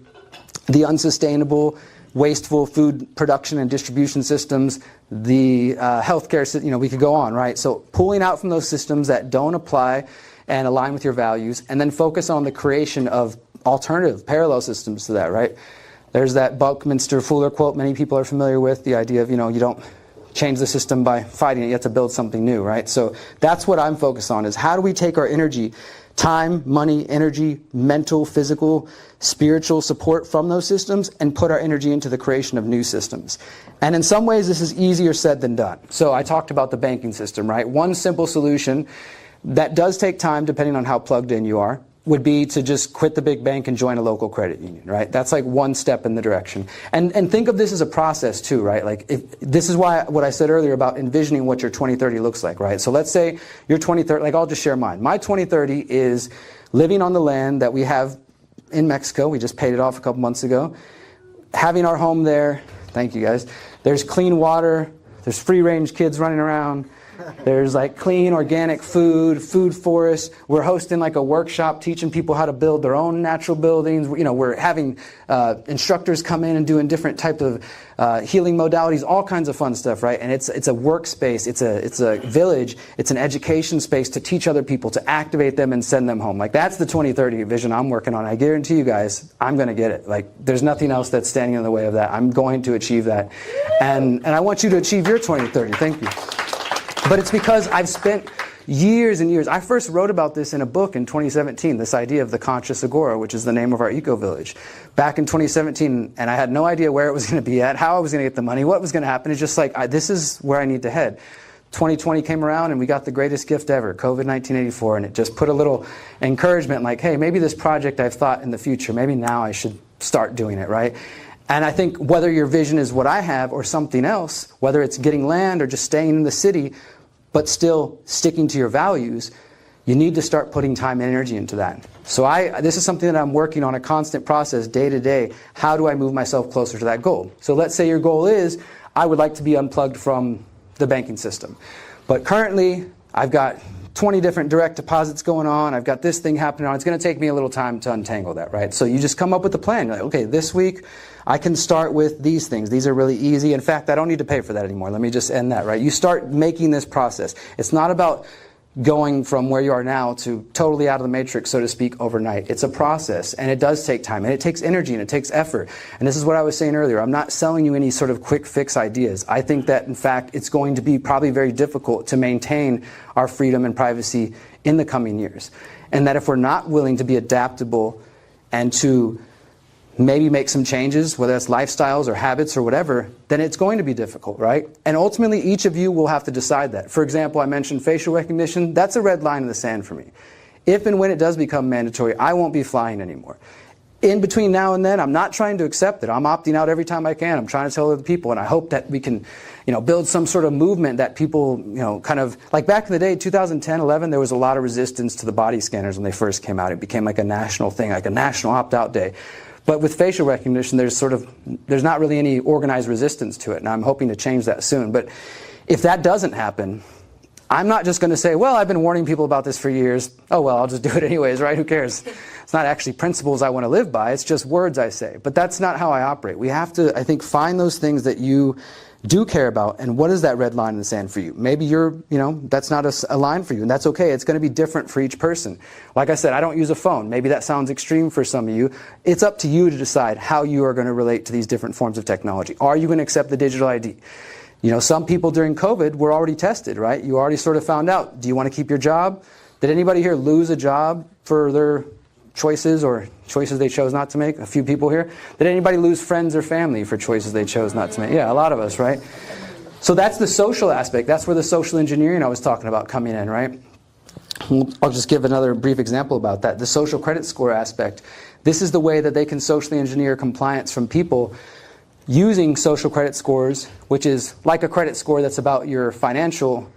the unsustainable, wasteful food production and distribution systems, the healthcare system, we could go on, right? So pulling out from those systems that don't apply and align with your values, and then focus on the creation of alternative, parallel systems to that, right? There's that Buckminster Fuller quote many people are familiar with, the idea of, you don't change the system by fighting it, you have to build something new, right? So that's what I'm focused on, is how do we take our energy, time, money, energy, mental, physical, spiritual support from those systems and put our energy into the creation of new systems. And in some ways this is easier said than done. So I talked about the banking system, right? One simple solution that does take time, depending on how plugged in you are, would be to just quit the big bank and join a local credit union, right? That's like one step in the direction. And think of this as a process too, right? This is why what I said earlier about envisioning what your 2030 looks like, right? So let's say your 2030, I'll just share mine. My 2030 is living on the land that we have in Mexico. We just paid it off a couple months ago. Having our home there. Thank you guys. There's clean water. There's free-range kids running around. There's clean organic food forests. We're hosting a workshop teaching people how to build their own natural buildings. We're having instructors come in and doing different types of healing modalities, all kinds of fun stuff, right? And it's a workspace, it's a village, it's an education space to teach other people, to activate them and send them home. That's the 2030 vision I'm working on. I guarantee you guys, I'm going to get it. There's nothing else that's standing in the way of that. I'm going to achieve that. And I want you to achieve your 2030. Thank you. But it's because I've spent years and years. I first wrote about this in a book in 2017, this idea of the conscious agora, which is the name of our eco-village. Back in 2017, and I had no idea where it was going to be at, how I was going to get the money, what was going to happen. It's just this is where I need to head. 2020 came around and we got the greatest gift ever, COVID 1984, and it just put a little encouragement hey, maybe this project I've thought in the future, maybe now I should start doing it, right? And I think whether your vision is what I have or something else, whether it's getting land or just staying in the city, but still sticking to your values, you need to start putting time and energy into that. So this is something that I'm working on, a constant process, day to day. How do I move myself closer to that goal? So let's say your goal is, I would like to be unplugged from the banking system. But currently, I've got 20 different direct deposits going on. I've got this thing happening on. It's going to take me a little time to untangle that, right? So you just come up with a plan. You're okay, this week I can start with these things. These are really easy. In fact, I don't need to pay for that anymore. Let me just end that, right? You start making this process. It's not about going from where you are now to totally out of the matrix, so to speak, overnight. It's a process, and it does take time, and it takes energy, and it takes effort. And this is what I was saying earlier. I'm not selling you any sort of quick fix ideas. I think that, in fact, it's going to be probably very difficult to maintain our freedom and privacy in the coming years. And that if we're not willing to be adaptable and to maybe make some changes, whether that's lifestyles or habits or whatever, then it's going to be difficult, right? And ultimately, each of you will have to decide that. For example, I mentioned facial recognition. That's a red line in the sand for me. If and when it does become mandatory, I won't be flying anymore. In between now and then, I'm not trying to accept it. I'm opting out every time I can. I'm trying to tell other people, and I hope that we can, build some sort of movement that people, kind of, like back in the day, 2010, 11, there was a lot of resistance to the body scanners when they first came out. It became like a national thing, like a national opt-out day. But with facial recognition, there's not really any organized resistance to it, and I'm hoping to change that soon. But if that doesn't happen, I'm not just going to say, well, I've been warning people about this for years. Oh, well, I'll just do it anyways, right? Who cares? It's not actually principles I want to live by. It's just words I say. But that's not how I operate. We have to, I think, find those things that you do care about, and what is that red line in the sand for you? Maybe that's not a line for you, and that's okay. It's going to be different for each person. Like I said, I don't use a phone. Maybe that sounds extreme for some of you. It's up to you to decide how you are going to relate to these different forms of technology. Are you going to accept the digital ID? Some people during COVID were already tested, right? You already sort of found out. Do you want to keep your job? Did anybody here lose a job for their choices or choices they chose not to make? A few people here. Did anybody lose friends or family for choices they chose not to make? Yeah, a lot of us, right? So that's the social aspect. That's where the social engineering I was talking about coming in, right? I'll just give another brief example about that. The social credit score aspect. This is the way that they can socially engineer compliance from people using social credit scores, which is like a credit score that's about your financial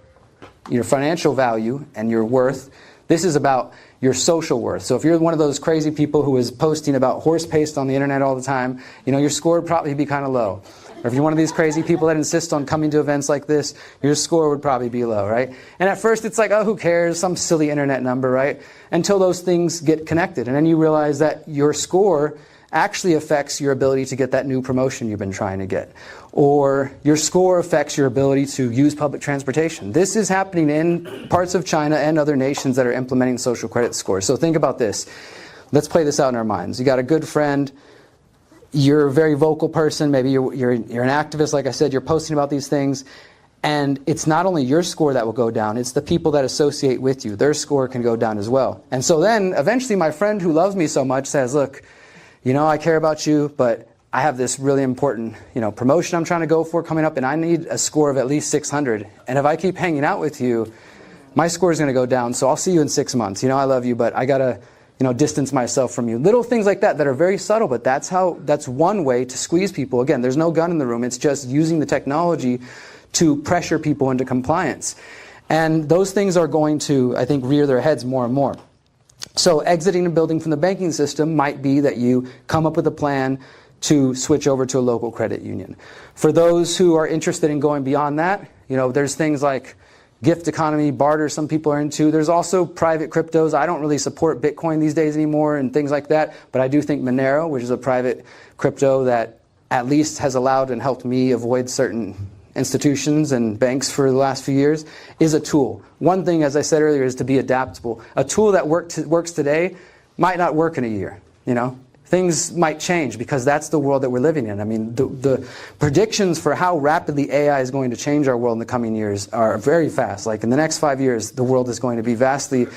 value and your worth. This is about your social worth. So if you're one of those crazy people who is posting about horse paste on the internet all the time, your score would probably be kind of low. Or if you're one of these crazy people that insist on coming to events like this, your score would probably be low, right? And at first it's like, oh, who cares? Some silly internet number, right? Until those things get connected. And then you realize that your score actually affects your ability to get that new promotion you've been trying to get. Or your score affects your ability to use public transportation. This is happening in parts of China and other nations that are implementing social credit scores. So think about this. Let's play this out in our minds. You got a good friend. You're a very vocal person. Maybe you're an activist, like I said. You're posting about these things. And it's not only your score that will go down, it's the people that associate with you. Their score can go down as well. And so then, eventually, my friend who loves me so much says, look, I care about you, but I have this really important, promotion I'm trying to go for coming up, and I need a score of at least 600. And if I keep hanging out with you, my score is going to go down, so I'll see you in 6 months. I love you, but I got to, distance myself from you. Little things like that are very subtle, but that's one way to squeeze people. Again, there's no gun in the room. It's just using the technology to pressure people into compliance. And those things are going to, I think, rear their heads more and more. So exiting a building from the banking system might be that you come up with a plan to switch over to a local credit union. For those who are interested in going beyond that, there's things like gift economy, barter some people are into. There's also private cryptos. I don't really support Bitcoin these days anymore and things like that, but I do think Monero, which is a private crypto that at least has allowed and helped me avoid certain institutions and banks for the last few years, is a tool. One thing, as I said earlier, is to be adaptable. A tool that works today might not work in a year. Things might change because that's the world that we're living in. I mean, the predictions for how rapidly AI is going to change our world in the coming years are very fast. Like in the next 5 years, the world is going to be vastly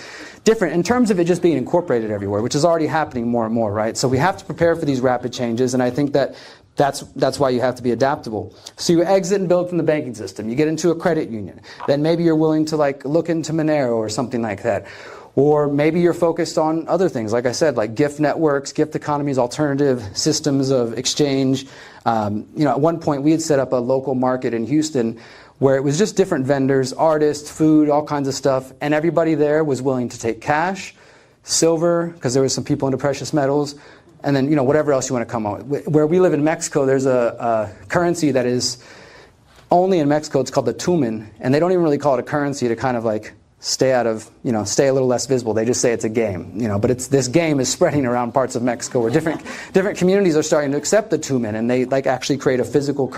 different in terms of it just being incorporated everywhere, which is already happening more and more, right? So we have to prepare for these rapid changes, and I think that's why you have to be adaptable. So you exit and build from the banking system. You get into a credit union. Then maybe you're willing to look into Monero or something like that. Or maybe you're focused on other things, like I said, like gift networks, gift economies, alternative systems of exchange. At one point we had set up a local market in Houston where it was just different vendors, artists, food, all kinds of stuff, and everybody there was willing to take cash, silver, because there was some people into precious metals, and then whatever else you want to come on with. Where we live in Mexico, there's a currency that is only in Mexico. It's called the tumen, and they don't even really call it a currency to kind of stay out of, stay a little less visible. They just say it's a game, but this game is spreading around parts of Mexico where different communities are starting to accept the tumen, and they actually create a physical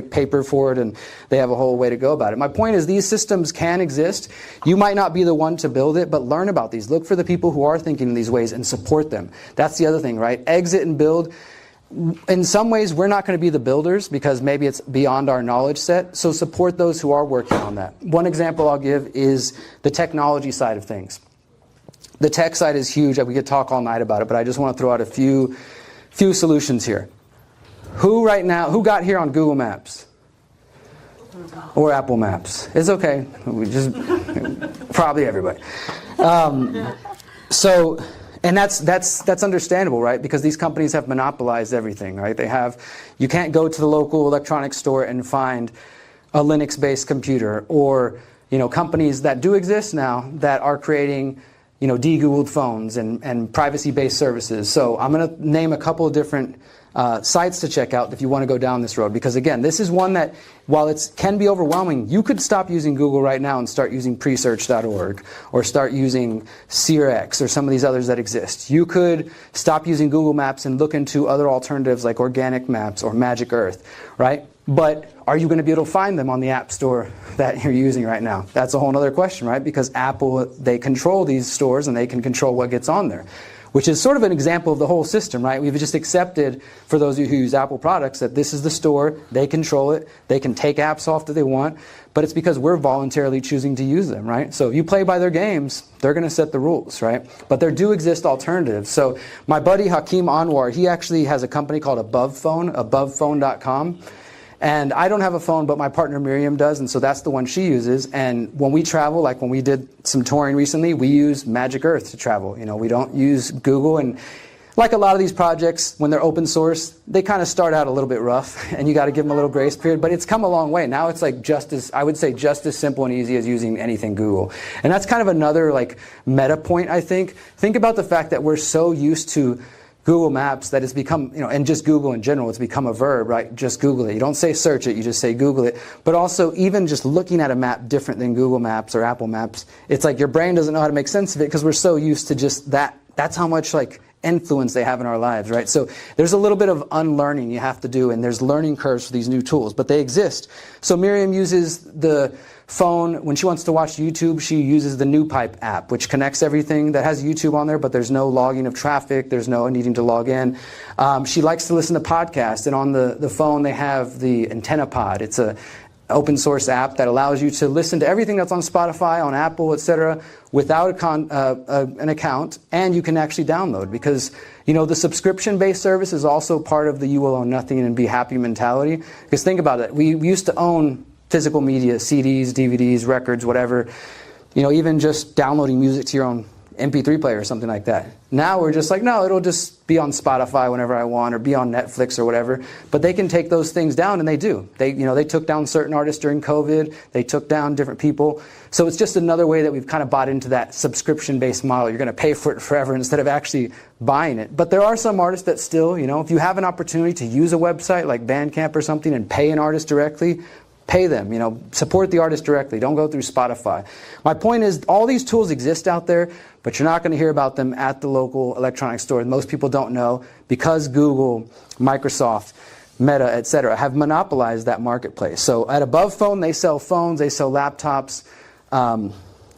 paper for it, and they have a whole way to go about it. My point is these systems can exist. You might not be the one to build it, but learn about these. Look for the people who are thinking in these ways and support them. That's the other thing, right? Exit and build. In some ways, we're not going to be the builders because maybe it's beyond our knowledge set, so support those who are working on that. One example I'll give is the technology side of things. The tech side is huge. We could talk all night about it, but I just want to throw out a few few solutions here. Who got here on Google Maps? Or Apple Maps? It's okay. We just probably everybody. And that's understandable, right? Because these companies have monopolized everything, right? You can't go to the local electronics store and find a Linux-based computer, or companies that do exist now that are creating de-Googled phones and privacy-based services. So I'm going to name a couple of different sites to check out if you want to go down this road. Because again, this is one that, while it can be overwhelming, you could stop using Google right now and start using presearch.org, or start using SeerX, or some of these others that exist. You could stop using Google Maps and look into other alternatives like Organic Maps or Magic Earth, right? But are you going to be able to find them on the App Store that you're using right now? That's a whole other question, right? Because Apple, they control these stores and they can control what gets on there, which is sort of an example of the whole system, right? We've just accepted, for those of you who use Apple products, that this is the store, they control it, they can take apps off that they want, but it's because we're voluntarily choosing to use them, right? So if you play by their games, they're going to set the rules, right? But there do exist alternatives. So my buddy Hakeem Anwar, he actually has a company called AbovePhone.com. And I don't have a phone, but my partner Miriam does, and so that's the one she uses. And when we travel, like when we did some touring recently, we use Magic Earth to travel. We don't use Google. And like a lot of these projects, when they're open source, they kind of start out a little bit rough, and you got to give them a little grace period. But it's come a long way. Now it's like just as simple and easy as using anything Google. And that's kind of another meta point, I think. Think about the fact that we're so used to Google Maps that it's become, and just Google in general, it's become a verb, right? Just Google it. You don't say search it, you just say Google it. But also, even just looking at a map different than Google Maps or Apple Maps, it's like your brain doesn't know how to make sense of it because we're so used to just that. That's how much influence they have in our lives, right? So there's a little bit of unlearning you have to do, and there's learning curves for these new tools, but they exist. So Miriam uses the phone. When she wants to watch YouTube, she uses the NewPipe app, which connects everything that has YouTube on there, but there's no logging of traffic. There's no needing to log in. She likes to listen to podcasts, and on the phone they have the AntennaPod. It's a open source app that allows you to listen to everything that's on Spotify, on Apple, etc., without an account, and you can actually download, because the subscription-based service is also part of the you will own nothing and be happy mentality. Because think about it, we used to own physical media, CDs, DVDs, records, whatever, even just downloading music to your own MP3 player or something like that. Now we're just like, no, it'll just be on Spotify whenever I want, or be on Netflix or whatever. But they can take those things down, and they do. They took down certain artists during COVID. They took down different people. So it's just another way that we've kind of bought into that subscription-based model. You're going to pay for it forever instead of actually buying it. But there are some artists that still, if you have an opportunity to use a website like Bandcamp or something and pay an artist directly, pay them, support the artist directly. Don't go through Spotify. My point is, all these tools exist out there, but you're not going to hear about them at the local electronics store. Most people don't know, because Google, Microsoft, Meta, etc., have monopolized that marketplace. So at Above Phone, they sell phones, they sell laptops.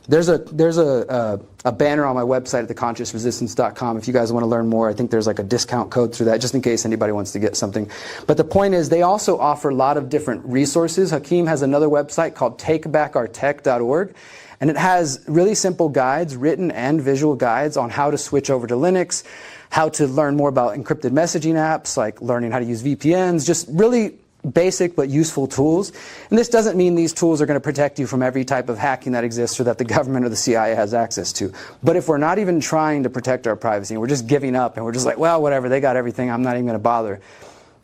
There's a banner on my website at theconsciousresistance.com if you guys want to learn more. I think there's a discount code through that, just in case anybody wants to get something. But the point is, they also offer a lot of different resources. Hakeem has another website called takebackourtech.org, and it has really simple guides, written and visual guides, on how to switch over to Linux, how to learn more about encrypted messaging apps, like learning how to use VPNs, just really basic but useful tools. And this doesn't mean these tools are going to protect you from every type of hacking that exists or that the government or the CIA has access to. But if we're not even trying to protect our privacy, and we're just giving up, and we're just like, well, whatever, they got everything, I'm not even going to bother,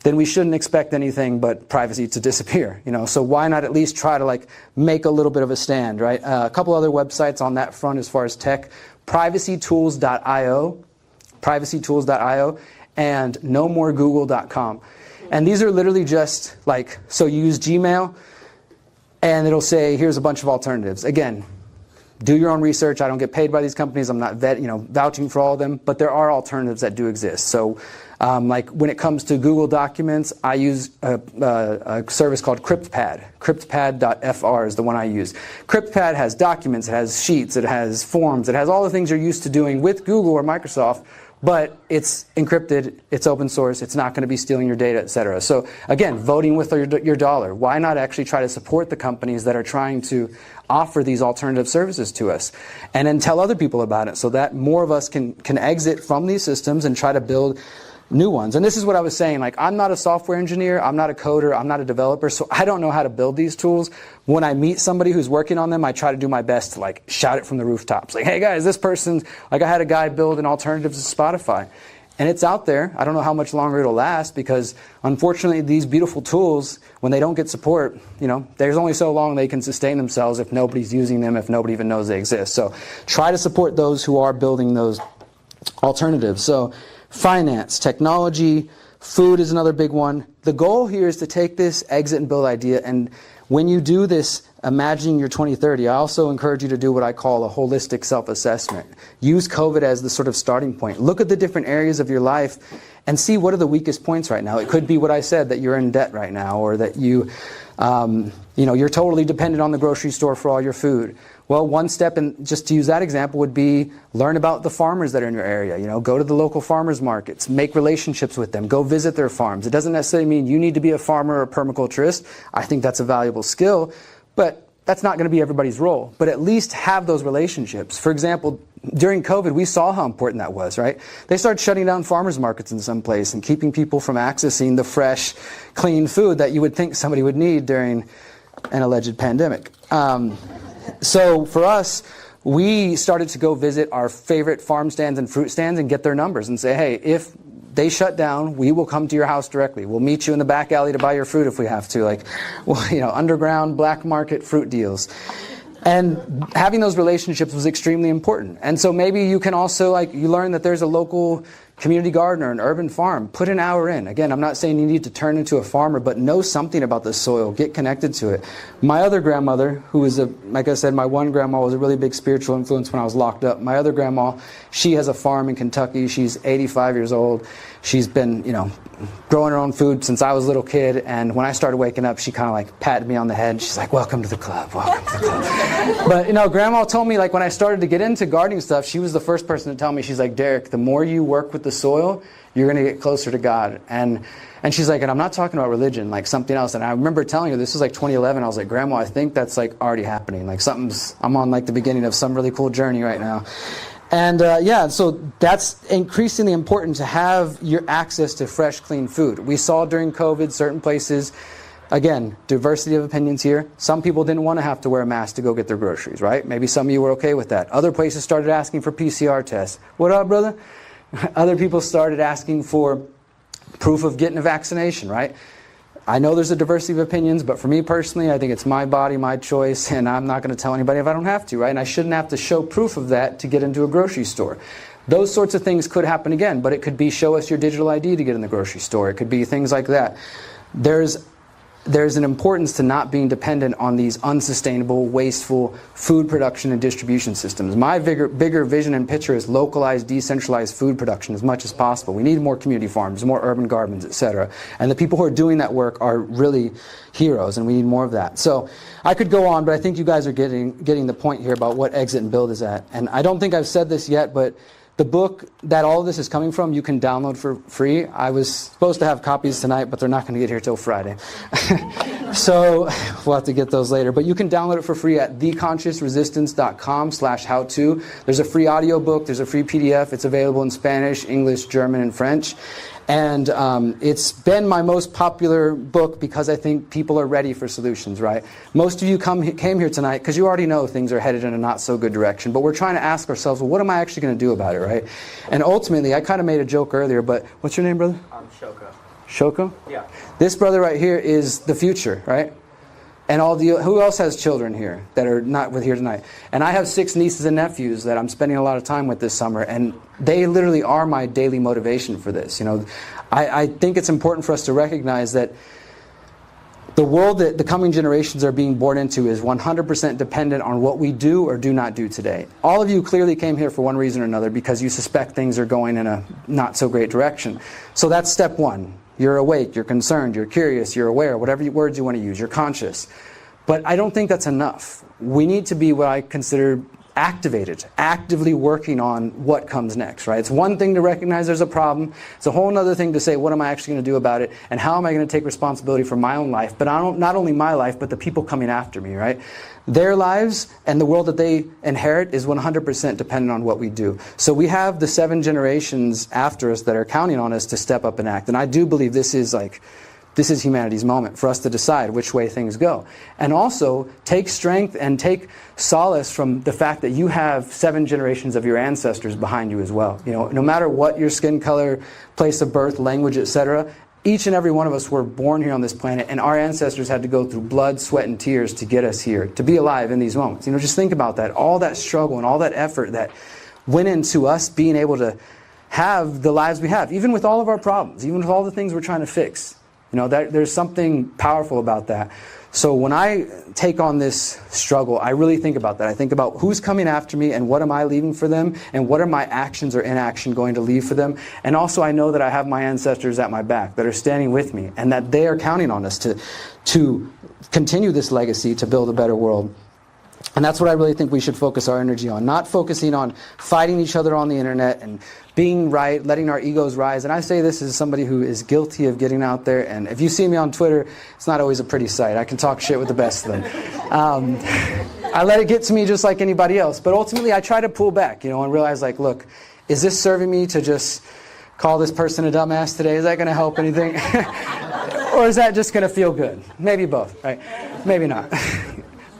then we shouldn't expect anything but privacy to disappear. So why not at least try to make a little bit of a stand, right? A couple other websites on that front as far as tech: privacytools.io, and nomoregoogle.com. And these are literally just so you use Gmail, and it'll say, here's a bunch of alternatives. Again, do your own research. I don't get paid by these companies. I'm not vouching for all of them, but there are alternatives that do exist. So when it comes to Google Documents, I use a service called CryptPad. CryptPad.fr is the one I use. CryptPad has documents, it has sheets, it has forms, it has all the things you're used to doing with Google or Microsoft, but it's encrypted, it's open source, it's not going to be stealing your data, etc. So again, voting with your dollar. Why not actually try to support the companies that are trying to offer these alternative services to us, and then tell other people about it, so that more of us can exit from these systems and try to build new ones. And this is what I was saying, like, I'm not a software engineer, I'm not a coder, I'm not a developer, so I don't know how to build these tools. When I meet somebody who's working on them, I try to do my best to like shout it from the rooftops. Like, hey guys, this person, like I had a guy build an alternative to Spotify. And it's out there. I don't know how much longer it'll last because unfortunately these beautiful tools, when they don't get support, there's only so long they can sustain themselves if nobody's using them, if nobody even knows they exist. So try to support those who are building those alternatives. So finance, technology, food is another big one. The goal here is to take this exit and build idea, and when you do this, imagining your 2030, I also encourage you to do what I call a holistic self-assessment. Use COVID as the sort of starting point. Look at the different areas of your life and see what are the weakest points right now. It could be what I said, that you're in debt right now, or that you're totally dependent on the grocery store for all your food. Well, one step, and just to use that example, would be learn about the farmers that are in your area. Go to the local farmers markets, make relationships with them, go visit their farms. It doesn't necessarily mean you need to be a farmer or a permaculturist. I think that's a valuable skill, but that's not going to be everybody's role. But at least have those relationships. For example, during COVID, we saw how important that was, right? They started shutting down farmers markets in some place and keeping people from accessing the fresh, clean food that you would think somebody would need during an alleged pandemic. So for us, we started to go visit our favorite farm stands and fruit stands and get their numbers and say, hey, if they shut down, we will come to your house directly. We'll meet you in the back alley to buy your fruit if we have to. Underground black market fruit deals. And having those relationships was extremely important. And so maybe you can also, you learn that there's a local community garden or an urban farm. Put an hour in. Again, I'm not saying you need to turn into a farmer, but know something about the soil. Get connected to it. My other grandmother, who was like I said, my one grandma was a really big spiritual influence when I was locked up. My other grandma, she has a farm in Kentucky. She's 85 years old. She's been, growing her own food since I was a little kid. And when I started waking up, she kind of patted me on the head. And she's like, welcome to the club, welcome to the club. But, Grandma told me, when I started to get into gardening stuff, she was the first person to tell me, she's like, Derrick, the more you work with the soil, you're going to get closer to God. And she's like, and I'm not talking about religion, something else. And I remember telling her, this was 2011. I was like, Grandma, I think that's already happening. I'm on the beginning of some really cool journey right now. And so that's increasingly important to have your access to fresh, clean food. We saw during COVID certain places, again, diversity of opinions here. Some people didn't want to have to wear a mask to go get their groceries, right? Maybe some of you were okay with that. Other places started asking for PCR tests. What up, brother? Other people started asking for proof of getting a vaccination, right? I know there's a diversity of opinions, but for me personally, I think it's my body, my choice, and I'm not going to tell anybody if I don't have to, right? And I shouldn't have to show proof of that to get into a grocery store. Those sorts of things could happen again, but it could be show us your digital ID to get in the grocery store. It could be things like that. There's an importance to not being dependent on these unsustainable, wasteful food production and distribution systems. My bigger vision and picture is localized, decentralized food production as much as possible. We need more community farms, more urban gardens, etc. And the people who are doing that work are really heroes, and we need more of that. So I could go on, but I think you guys are getting the point here about what exit and build is at. And I don't think I've said this yet, but the book that all of this is coming from, you can download for free. I was supposed to have copies tonight, but they're not going to get here till Friday. So we'll have to get those later. But you can download it for free at theconsciousresistance.com/how-to. There's a free audio book. There's a free PDF. It's available in Spanish, English, German, and French. And it's been my most popular book because I think people are ready for solutions, right? Most of you came here tonight because you already know things are headed in a not so good direction. But we're trying to ask ourselves, well, what am I actually going to do about it, right? And ultimately, I kind of made a joke earlier, but what's your name, brother? I'm Shoko. Shoko? Yeah. This brother right here is the future, right? And who else has children here that are not here tonight? And I have 6 nieces and nephews that I'm spending a lot of time with this summer, and they literally are my daily motivation for this. I think it's important for us to recognize that the world that the coming generations are being born into is 100% dependent on what we do or do not do today. All of you clearly came here for one reason or another because you suspect things are going in a not so great direction. So that's step one. You're awake, you're concerned, you're curious, you're aware, whatever words you want to use, you're conscious. But I don't think that's enough. We need to be what I consider activated, actively working on what comes next, right? It's one thing to recognize there's a problem. It's a whole other thing to say, what am I actually going to do about it? And how am I going to take responsibility for my own life? But not only my life, but the people coming after me, right? Their lives and the world that they inherit is 100% dependent on what we do. So we have the 7 generations after us that are counting on us to step up and act. And I do believe this is humanity's moment for us to decide which way things go. And also take strength and take solace from the fact that you have 7 generations of your ancestors behind you as well. You know, no matter what your skin color, place of birth, language, etc., each and every one of us were born here on this planet, and our ancestors had to go through blood, sweat, and tears to get us here, to be alive in these moments. You know, just think about that. All that struggle and all that effort that went into us being able to have the lives we have, even with all of our problems, even with all the things we're trying to fix. You know, there's something powerful about that. So when I take on this struggle, I really think about that. I think about who's coming after me and what am I leaving for them and what are my actions or inaction going to leave for them. And also I know that I have my ancestors at my back that are standing with me and that they are counting on us to continue this legacy to build a better world. And that's what I really think we should focus our energy on. Not focusing on fighting each other on the internet and being right, letting our egos rise. And I say this as somebody who is guilty of getting out there. And if you see me on Twitter, it's not always a pretty sight. I can talk shit with the best of them. I let it get to me just like anybody else. But ultimately, I try to pull back, you know, and realize, like, look, is this serving me to just call this person a dumbass today? Is that going to help anything? Or is that just going to feel good? Maybe both, right? Maybe not.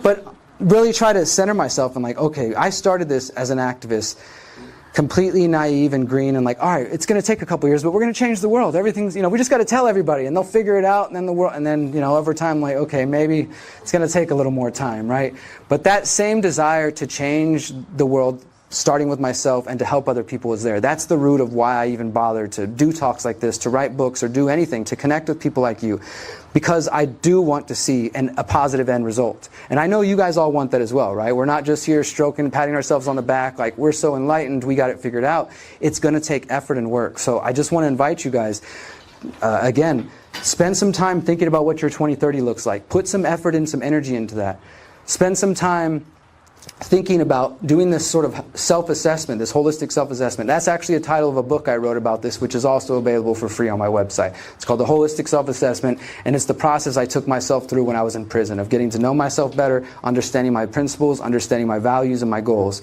But really try to center myself and like, okay, I started this as an activist, completely naive and green and like, all right, it's going to take a couple years, but we're going to change the world. Everything's, you know, we just got to tell everybody and they'll figure it out, and then the world, and then, you know, over time, like, okay, maybe it's going to take a little more time, right? But that same desire to change the world, starting with myself and to help other people, is there. That's the root of why I even bother to do talks like this, to write books or do anything, to connect with people like you, because I do want to see a positive end result. And I know you guys all want that as well, right? We're not just here stroking, patting ourselves on the back like we're so enlightened, we got it figured out. It's going to take effort and work. So I just want to invite you guys, again, spend some time thinking about what your 2030 looks like. Put some effort and some energy into that. Spend some time thinking about doing this sort of self-assessment, this holistic self-assessment. That's actually a title of a book I wrote about this, which is also available for free on my website. It's called The Holistic Self-Assessment, and it's the process I took myself through when I was in prison, of getting to know myself better, understanding my principles, understanding my values and my goals.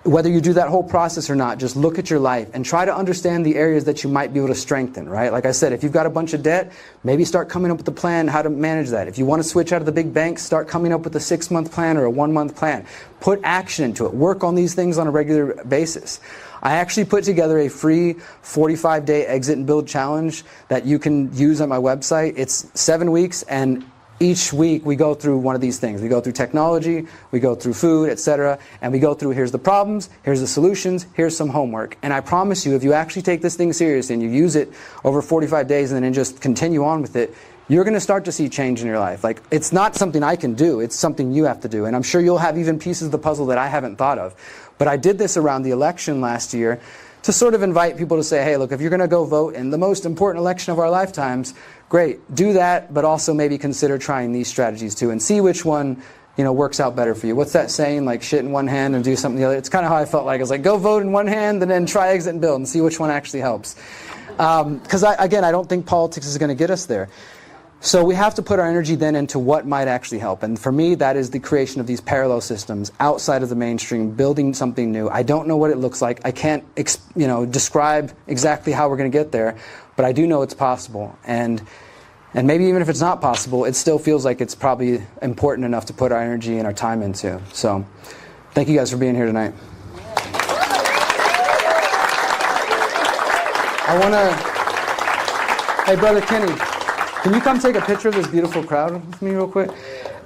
Whether you do that whole process or not, just look at your life and try to understand the areas that you might be able to strengthen, right? Like I said, if you've got a bunch of debt, maybe start coming up with a plan how to manage that. If you want to switch out of the big banks, start coming up with a 6-month plan or a 1-month plan. Put action into it. Work on these things on a regular basis. I actually put together a free 45-day exit and build challenge that you can use on my website. It's 7 weeks, and each week we go through one of these things. We go through technology, we go through food, etc. And we go through, here's the problems, here's the solutions, here's some homework. And I promise you, if you actually take this thing seriously and you use it over 45 days and then just continue on with it, you're going to start to see change in your life. Like, it's not something I can do, it's something you have to do. And I'm sure you'll have even pieces of the puzzle that I haven't thought of. But I did this around the election last year to sort of invite people to say, hey, look, if you're going to go vote in the most important election of our lifetimes, great, do that, but also maybe consider trying these strategies too and see which one, you know, works out better for you. What's that saying, like shit in one hand and do something in the other? It's kind of how I felt like. I was like, go vote in one hand and then try exit and build and see which one actually helps. Because again, I don't think politics is going to get us there. So we have to put our energy then into what might actually help. And for me, that is the creation of these parallel systems outside of the mainstream, building something new. I don't know what it looks like. I can't, describe exactly how we're going to get there, but I do know it's possible. And maybe even if it's not possible, it still feels like it's probably important enough to put our energy and our time into. So thank you guys for being here tonight. Hey, Brother Kenny, can you come take a picture of this beautiful crowd with me real quick?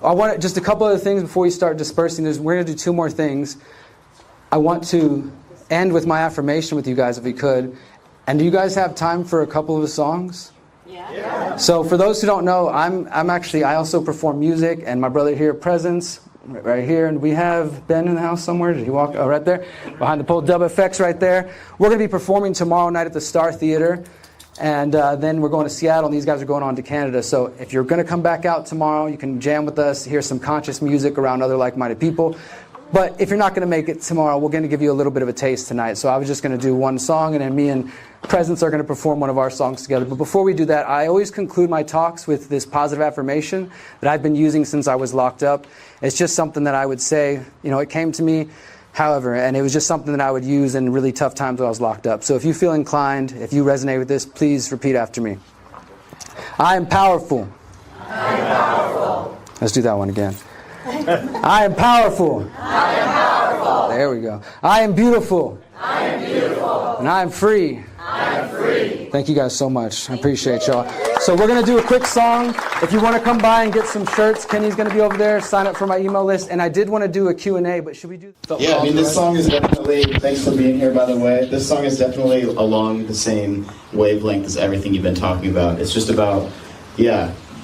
I want just a couple other things before we start dispersing. We're going to do 2 more things. I want to end with my affirmation with you guys, if we could. And do you guys have time for a couple of the songs? Yeah. So for those who don't know, I also perform music, and my brother here, Presence, right here, and we have Ben in the house somewhere. Did he walk? Oh, right there, behind the pole. Dub Effects right there. We're going to be performing tomorrow night at the Star Theater. And then we're going to Seattle, and these guys are going on to Canada. So if you're going to come back out tomorrow, you can jam with us, hear some conscious music around other like-minded people. But if you're not going to make it tomorrow, we're going to give you a little bit of a taste tonight. So I was just going to do one song, and then me and Presence are going to perform one of our songs together. But before we do that, I always conclude my talks with this positive affirmation that I've been using since I was locked up. It's just something that I would say, it came to me, however, and it was just something that I would use in really tough times when I was locked up. So if you feel inclined, if you resonate with this, please repeat after me. I am powerful. I am powerful. Let's do that one again. I am powerful. I am powerful. There we go. I am beautiful. I am beautiful. And I am free. I am free. Thank you guys so much. I appreciate y'all. So we're going to do a quick song. If you want to come by and get some shirts, Kenny's going to be over there. Sign up for my email list. And I did want to do a Q&A, but should we do the Yeah, I mean, this song is definitely, thanks for being here, by the way. This song is definitely along the same wavelength as everything you've been talking about. It's just about,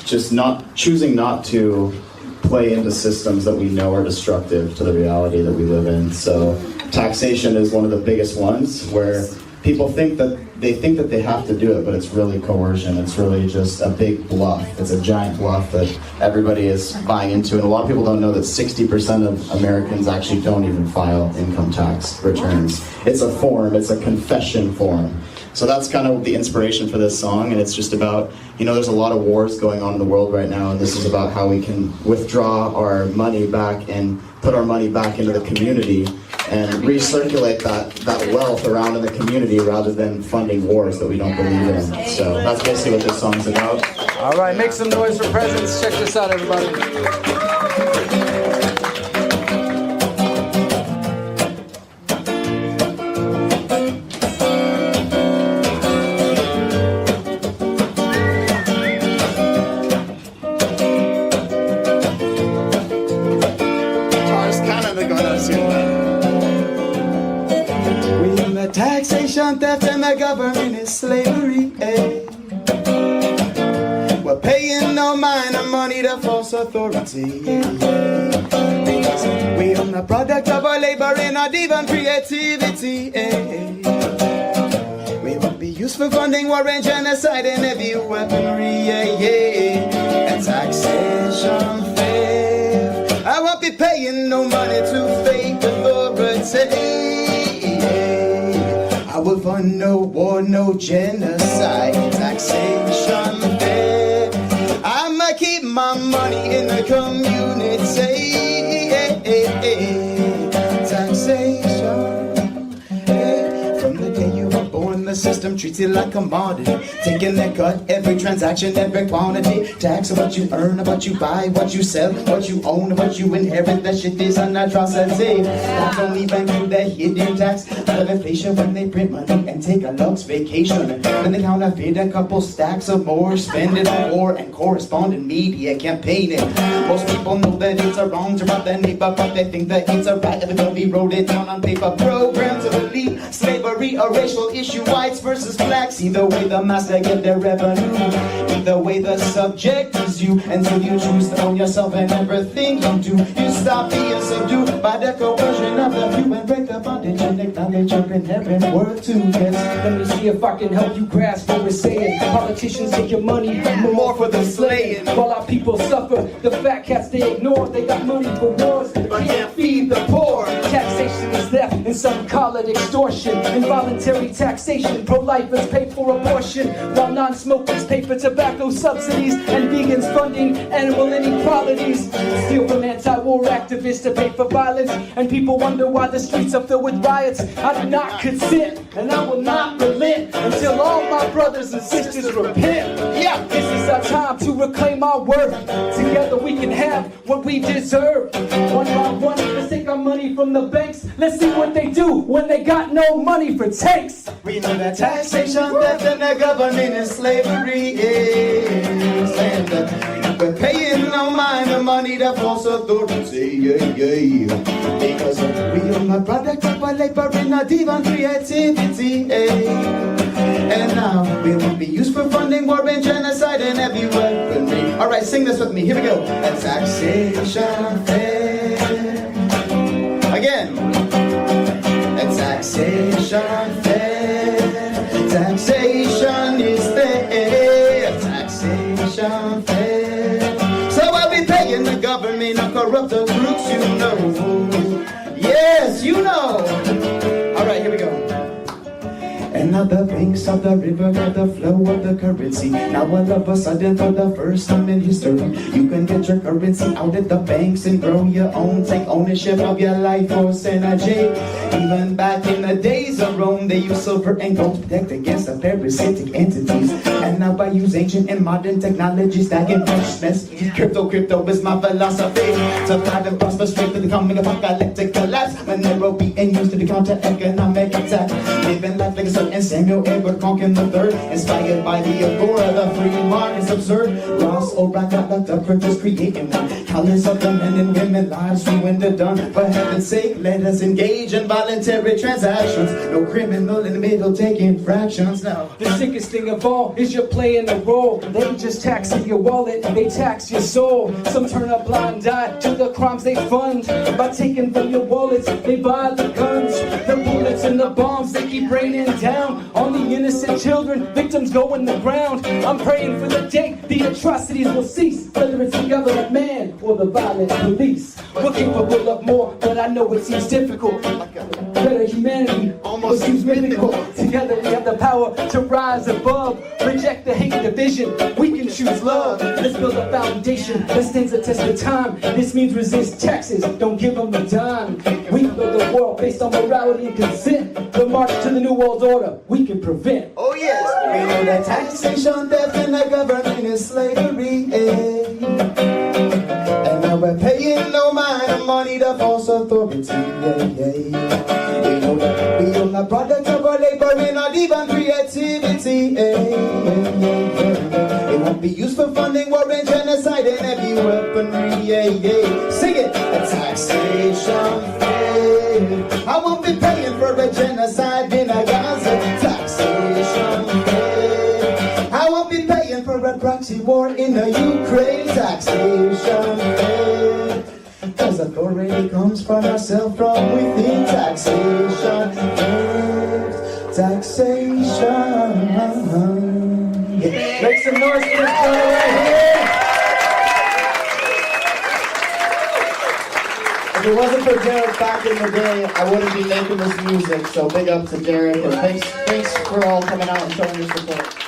just choosing not to play into systems that we know are destructive to the reality that we live in. So taxation is one of the biggest ones, where people think that they have to do it, but it's really coercion. It's really just a big bluff. It's a giant bluff that everybody is buying into. And a lot of people don't know that 60% of Americans actually don't even file income tax returns. It's a form, it's a confession form. So that's kind of the inspiration for this song, and it's just about, there's a lot of wars going on in the world right now, and this is about how we can withdraw our money back and put our money back into the community and recirculate that wealth around in the community rather than funding wars that we don't believe in. So that's basically what this song's about. All right, make some noise for Presence. Check this out, everybody. Taxation, theft, and the government is slavery. We're paying no mind of money to false authority. Because we own the product of our labor and our even creativity. We will be used for funding war and genocide and heavy weaponry. And taxation theft. I won't be paying no money to fake authority. I will fund no war, no genocide, taxation fair. I'ma keep my money in the community. Taxation. From the day you were born, the system treats you like a commodity, taking their cut, every transaction, every quantity. Tax on what you earn, what you buy, what you sell, what you own, what you inherit. That shit is an atrocity. Don't even do the hidden tax out of inflation when they print money and take a luxe vacation. Then they counterfeit a couple stacks of more, spend it on war and corresponding media campaigning. Most people know that it's a wrong to rob their neighbor, but they think that it's a right if we wrote it down on paper. Programs of elite, slavery, a racial issue, whites versus blacks. Either way the master get their revenue, either way the subject is you. Until you choose to own yourself and everything you do, you stop being subdued by the coercion of the few and break the bondage and acknowledge your inherent worth too. Yes, let me see if I can help you grasp what we're saying. Politicians take your money, more for the slaying. While our people suffer, the fat cats they ignore. They got money for wars, but can't feed the poor. Taxation is theft, and some call it extortion. Involuntary taxation, pro-lifers pay for abortion, while non-smokers pay for tobacco subsidies, and vegans funding animal inequalities. Steal from anti-war activists to pay for violence, and people wonder why the streets are filled with riots. I do not consent, and I will not relent until all my brothers and sisters repent. Yeah, this is our time to reclaim our worth. Together we can have what we deserve. One by one, let's take our money from the banks. Let's see what they do when they got no money for tanks. We know that taxation, theft, and the government is slavery. We're paying no mind the money to false authority. Because we own the product of our labor and our divine creativity. And now we will be used for funding war and genocide and heavy weaponry. Alright, sing this with me. Here we go. A taxation fair. Again. A taxation fair. Taxation is there. Taxation fair. So I'll be paying the government of corrupt crooks, you know. Yes, you know. All right, here we go. And now the banks of the river got the flow of the currency. Now all of a sudden, for the first time in history, you can get your currency out at the banks and grow your own. Take ownership of your life force energy. Even back in the days of Rome, they used silver and gold to protect against the parasitic entities. And now I use ancient and modern technology, stacking freshness. Crypto is my philosophy. Survive and prosper straight to the coming apocalyptic collapse. Monero being used to the counter economic attack. Living life like a certain Samuel Edward Conkin III. Inspired by the agora, the free market's absurd. Ross O'Brien got locked up for just creating one. Countless of the men and women lives ruined and done. For heaven's sake, let us engage in voluntary transactions. No criminal in the middle taking fractions now. The sickest thing of all is you're playing a role. They ain't just taxing your wallet, they tax your soul. Some turn a blind eye to the crimes they fund. By taking from your wallets, they buy the guns, the bullets and the bombs they keep raining down on the innocent children, victims go in the ground. I'm praying for the day the atrocities will cease, whether it's the government man or the violent police. We're capable of more, but I know it seems difficult. Better humanity almost seems mythical. Together we have the power to rise above. Reject the hate and division, we can choose love. Let's build a foundation that stands the test of time. This means resist taxes, don't give them a dime. We can build a world based on morality and consent. The march to the new world order, we can prevent. Oh yes, we know that taxation, death, and the government is slavery. And now we're paying no mind of money to false authority. We know that we are not product of our labor and not even creativity. It won't be used for funding war and genocide and heavy weaponry. Sing it! Taxation fail. I won't be paying for a genocide in a Gaza. Taxation fail. I won't be paying for a proxy war in the Ukraine. Taxation fail. Cause authority comes from ourselves, from within. Taxation fail. Taxation. Yeah. Make some noise for this guy right here. If it wasn't for Derrick back in the day, I wouldn't be making this music. So big up to Derrick, and thanks for all coming out and showing your support.